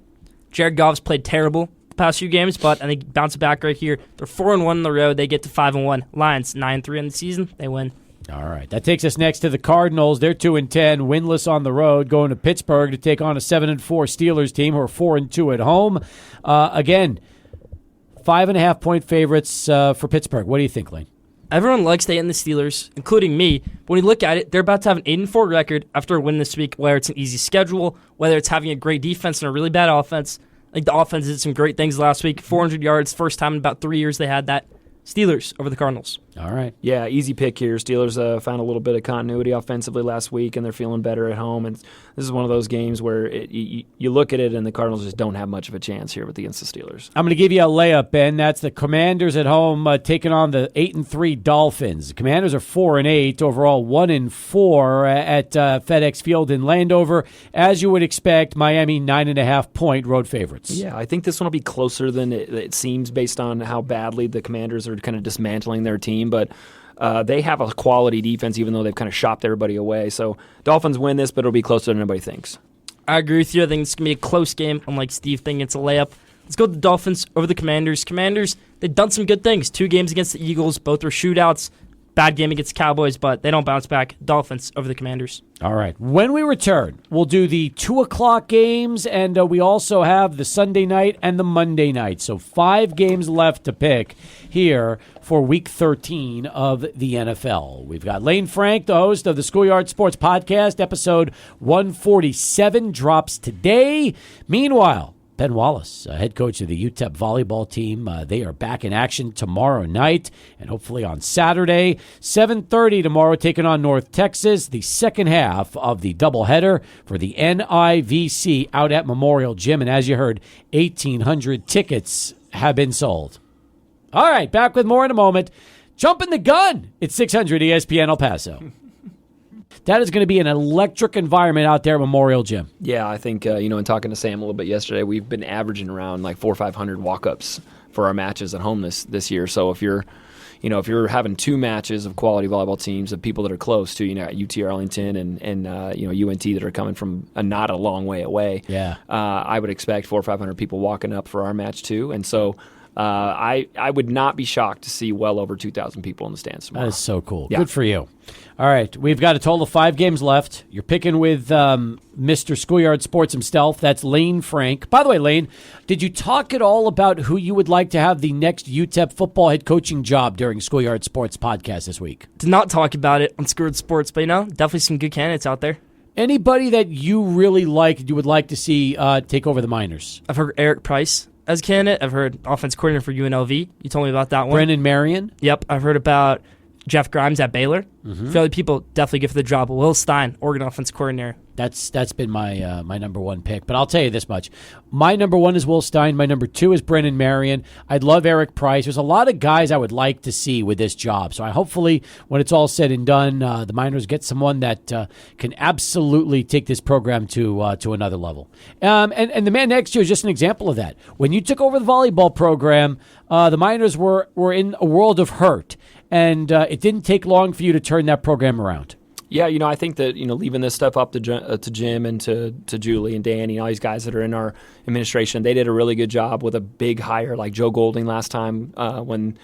Jared Goff's played terrible the past few games, but I think bounce back right here. They're 4-1 on the road. They get to 5-1. Lions 9-3 in the season. They win. All right. That takes us next to the Cardinals. They're 2-10, winless on the road, going to Pittsburgh to take on a 7-4 Steelers team who are 4-2 at home. Again, 5.5-point favorites for Pittsburgh. What do you think, Lane? Everyone likes to hate the Steelers, including me. But when you look at it, they're about to have an 8-4 record after a win this week, whether it's an easy schedule, whether it's having a great defense and a really bad offense. I think the offense did some great things last week. 400 yards, first time in about 3 years they had that. Steelers over the Cardinals. All right. Yeah, easy pick here. Steelers found a little bit of continuity offensively last week, and they're feeling better at home. And this is one of those games where you look at it, and the Cardinals just don't have much of a chance here against the Steelers. I'm going to give you a layup, Ben. That's the Commanders at home taking on the 8-3 Dolphins. The Commanders are 4-8 overall, 1-4 at FedEx Field in Landover. As you would expect, Miami 9.5-point road favorites. Yeah, I think this one will be closer than it seems based on how badly the Commanders are kind of dismantling their team, but they have a quality defense even though they've kind of shopped everybody away. So Dolphins win this, but it'll be closer than anybody thinks. I agree with you. I think it's going to be a close game, unlike Steve thinking it's a layup. Let's go with the Dolphins over the Commanders. Commanders, they've done some good things. 2 games against the Eagles, both were shootouts. Bad game against the Cowboys, but they don't bounce back. Dolphins over the Commanders. All right. When we return, we'll do the 2 o'clock games, and we also have the Sunday night and the Monday night. So 5 games left to pick here for Week 13 of the NFL. We've got Lane Frank, the host of the Schoolyard Sports Podcast. Episode 147 drops today. Meanwhile, Ben Wallace, head coach of the UTEP volleyball team, they are back in action tomorrow night and hopefully on Saturday. 7:30 tomorrow, taking on North Texas, the second half of the doubleheader for the NIVC out at Memorial Gym. And as you heard, 1,800 tickets have been sold. All right, back with more in a moment. Jumping the gun. It's 600 ESPN El Paso. That is going to be an electric environment out there at Memorial Gym. Yeah, I think, in talking to Sam a little bit yesterday, we've been averaging around like 400 or 500 walk-ups for our matches at home this year. So if you're having 2 matches of quality volleyball teams of people that are close to, at UT Arlington and UNT that are coming from not a long way away, yeah, I would expect 400 or 500 people walking up for our match too. And so I would not be shocked to see well over 2,000 people in the stands tomorrow. That is so cool. Yeah. Good for you. All right, we've got a total of 5 games left. You're picking with Mr. Schoolyard Sports himself. That's Lane Frank. By the way, Lane, did you talk at all about who you would like to have the next UTEP football head coaching job during Schoolyard Sports podcast this week? Did not talk about it on Schoolyard Sports, but definitely some good candidates out there. Anybody that you really like, you would like to see take over the Miners? I've heard Eric Price as a candidate. I've heard offense coordinator for UNLV. You told me about that one. Brennan Marion? Yep. I've heard about Jeff Grimes at Baylor. Fairly people definitely give for the job. Will Stein, Oregon offense coordinator. That's been my my number one pick. But I'll tell you this much. My number 1 is Will Stein. My number 2 is Brennan Marion. I'd love Eric Price. There's a lot of guys I would like to see with this job. So I hopefully, when it's all said and done, the Miners get someone that can absolutely take this program to another level. And the man next to you is just an example of that. When you took over the volleyball program, the Miners were in a world of hurt. And it didn't take long for you to turn that program around. Yeah, I think that, leaving this stuff up to Jim and to Julie and Danny, all these guys that are in our administration, they did a really good job with a big hire like Joe Golding last time when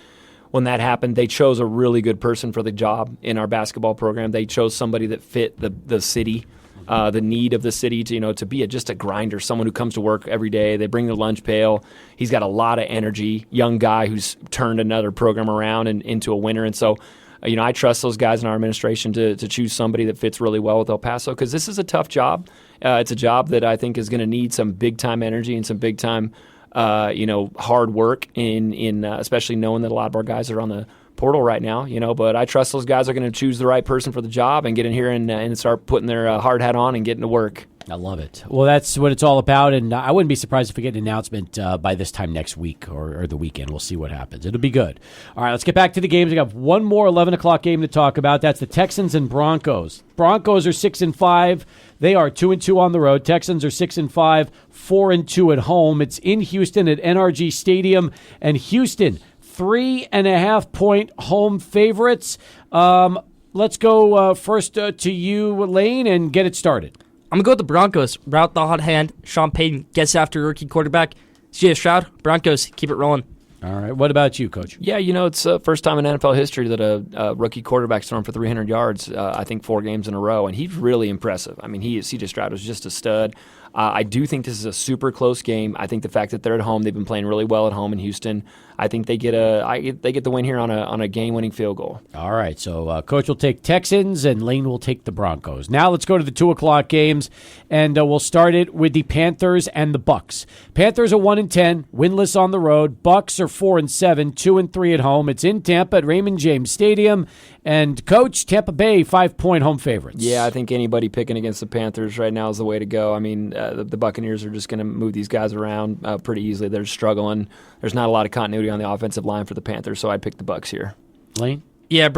that happened. They chose a really good person for the job in our basketball program. They chose somebody that fit the city, the need of the city to be just a grinder, someone who comes to work every day. They bring the lunch pail. He's got a lot of energy, young guy who's turned another program around and into a winner. And so, I trust those guys in our administration to choose somebody that fits really well with El Paso because this is a tough job. It's a job that I think is going to need some big-time energy and some big-time, hard work in especially knowing that a lot of our guys are on the portal right now, but I trust those guys are going to choose the right person for the job and get in here and start putting their hard hat on and getting to work. I love it. Well, that's what it's all about, and I wouldn't be surprised if we get an announcement by this time next week or the weekend. We'll see what happens. It'll be good. All right, let's get back to the games. We got one more 11 o'clock game to talk about. That's the Texans and Broncos. Broncos are 6-5. They are 2-2 on the road. Texans are 6-5, 4-2 at home. It's in Houston at NRG Stadium, and Houston 3.5-point home favorites. Let's go first to you, Lane, and get it started. I'm going to go with the Broncos. Route the hot hand. Sean Payton gets after rookie quarterback. C.J. Stroud, Broncos, keep it rolling. All right. What about you, Coach? Yeah, it's the first time in NFL history that a rookie quarterback's thrown for 300 yards, I think 4 games in a row, and he's really impressive. I mean, C.J. Stroud was just a stud. I do think this is a super close game. I think the fact that they're at home, they've been playing really well at home in Houston. I think they get the win here on a game-winning field goal. All right, so Coach will take Texans and Lane will take the Broncos. Now let's go to the 2 o'clock games, and we'll start it with the Panthers and the Bucks. Panthers are 1-10, winless on the road. Bucks are 4-7, 2-3 at home. It's in Tampa at Raymond James Stadium. And, Coach, Tampa Bay, 5-point home favorites. Yeah, I think anybody picking against the Panthers right now is the way to go. I mean, the Buccaneers are just going to move these guys around pretty easily. They're struggling. There's not a lot of continuity on the offensive line for the Panthers, so I'd pick the Bucs here. Lane? Yeah,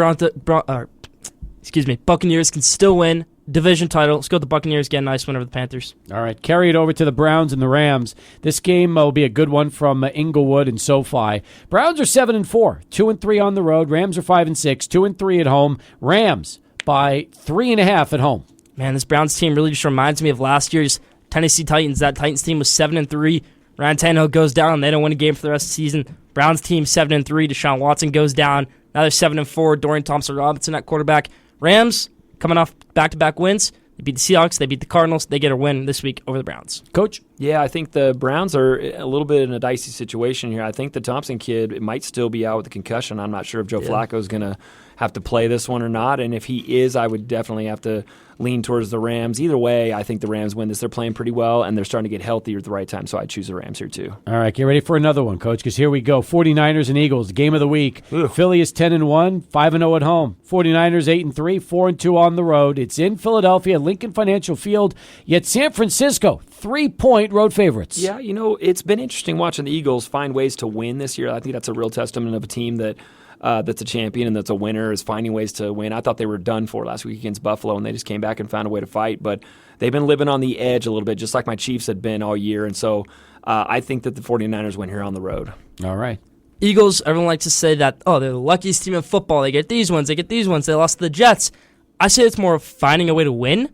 Buccaneers can still win. Division title. Let's go with the Buccaneers. Get a nice win over the Panthers. All right. Carry it over to the Browns and the Rams. This game will be a good one from Inglewood and SoFi. Browns are 7-4, 2-3 on the road. Rams are 5-6, 2-3 at home. Rams by 3.5 at home. Man, this Browns team really just reminds me of last year's Tennessee Titans. That Titans team was 7-3. Ryan Tannehill goes down, and they don't win a game for the rest of the season. Browns team 7-3. Deshaun Watson goes down. Now they're 7-4. Dorian Thompson-Robinson at quarterback. Rams coming off back-to-back wins. They beat the Seahawks. They beat the Cardinals. They get a win this week over the Browns. Coach? Yeah, I think the Browns are a little bit in a dicey situation here. I think the Thompson kid might still be out with a concussion. I'm not sure if Joe Flacco is going to have to play this one or not. And if he is, I would definitely have to lean towards the Rams. Either way, I think the Rams win this. They're playing pretty well, and they're starting to get healthier at the right time, so I'd choose the Rams here too. All right, get ready for another one, Coach, because here we go. 49ers and Eagles, game of the week. Ugh. Philly is 10-1, 5-0 at home. 49ers 8-3, 4-2 on the road. It's in Philadelphia, Lincoln Financial Field, yet San Francisco, 3-point road favorites. Yeah, it's been interesting watching the Eagles find ways to win this year. I think that's a real testament of a team that's a champion and that's a winner, is finding ways to win. I thought they were done for last week against Buffalo, and they just came back and found a way to fight. But they've been living on the edge a little bit, just like my Chiefs had been all year. And so I think that the 49ers win here on the road. All right. Eagles, everyone likes to say that, they're the luckiest team in football. They get these ones. They lost to the Jets. I say it's more of finding a way to win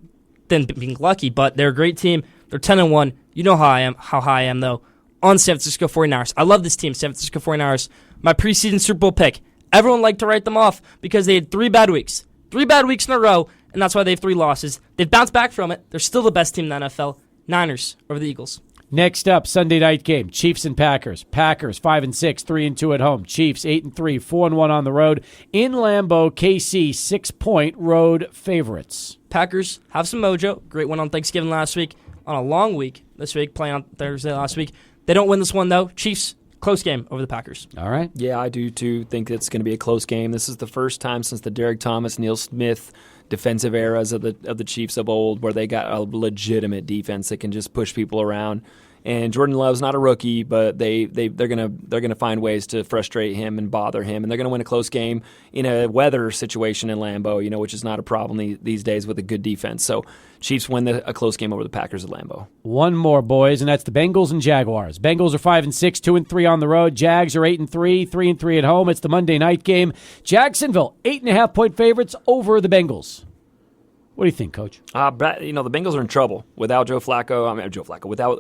than being lucky, but they're a great team. They're 10-1. You know how high I am, though. on San Francisco 49ers. I love this team, San Francisco 49ers. My preseason Super Bowl pick. Everyone liked to write them off because they had 3 bad weeks. 3 bad weeks in a row, and that's why they have 3 losses. They've bounced back from it. They're still the best team in the NFL. Niners over the Eagles. Next up, Sunday night game, Chiefs and Packers. Packers 5-6, 3-2 at home. Chiefs 8-3, 4-1 on the road. In Lambeau, KC 6-point road favorites. Packers have some mojo. Great win on Thanksgiving last week. On a long week this week, playing on Thursday last week. They don't win this one, though. Chiefs, close game over the Packers. All right. Yeah, I do, too. Think it's going to be a close game. This is the first time since the Derek Thomas, Neil Smith defensive eras of the Chiefs of old where they got a legitimate defense that can just push people around. And Jordan Love's not a rookie, but they're gonna find ways to frustrate him and bother him, and they're gonna win a close game in a weather situation in Lambeau, which is not a problem these days with a good defense. So Chiefs win a close game over the Packers at Lambeau. One more, boys, and that's the Bengals and Jaguars. Bengals are 5-6, 2-3 on the road. Jags are 8-3, 3-3 at home. It's the Monday night game. Jacksonville 8.5-point favorites over the Bengals. What do you think, Coach? The Bengals are in trouble without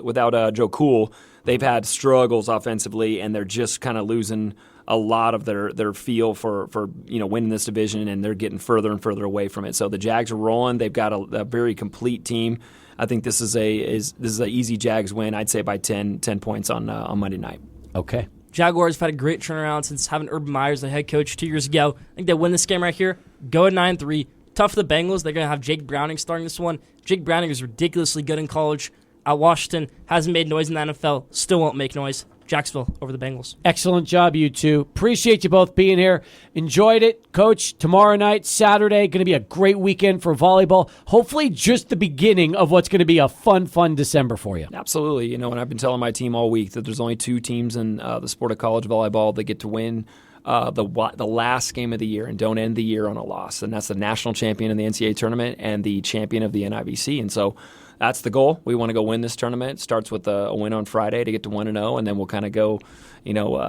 without Joe Cool. They've had struggles offensively, and they're just kind of losing a lot of their feel for winning this division, and they're getting further and further away from it. So the Jags are rolling. They've got a very complete team. I think this is an easy Jags win. I'd say by 10 points on Monday night. Okay. Jaguars have had a great turnaround since having Urban Meyer as the head coach 2 years ago. I think they win this game right here. Go at 9-3. Tough for the Bengals. They're going to have Jake Browning starting this one. Jake Browning is ridiculously good in college. At Washington, hasn't made noise in the NFL, still won't make noise. Jacksonville over the Bengals. Excellent job, you two. Appreciate you both being here. Enjoyed it. Coach, tomorrow night, Saturday, going to be a great weekend for volleyball. Hopefully just the beginning of what's going to be a fun December for you. Absolutely. And I've been telling my team all week that there's only 2 teams in the sport of college volleyball that get to win the last game of the year and don't end the year on a loss, and that's the national champion in the NCAA tournament and the champion of the NIVC. And so that's the goal. We want to go win this tournament. It starts with a win on Friday to get to 1-0, and then we'll kind of go,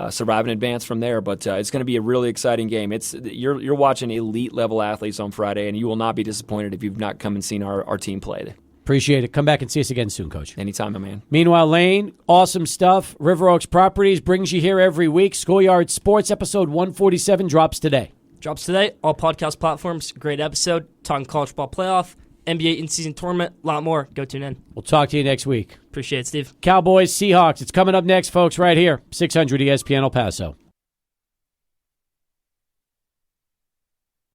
survive and advance from there. But it's going to be a really exciting game. You're watching elite level athletes on Friday, and you will not be disappointed if you've not come and seen our team play. Appreciate it. Come back and see us again soon, Coach. Anytime, my man. Meanwhile, Lane, awesome stuff. River Oaks Properties brings you here every week. Schoolyard Sports, episode 147, drops today. Drops today. All podcast platforms. Great episode. Talking college ball playoff, NBA in-season tournament, a lot more. Go tune in. We'll talk to you next week. Appreciate it, Steve. Cowboys, Seahawks. It's coming up next, folks, right here. 600 ESPN El Paso.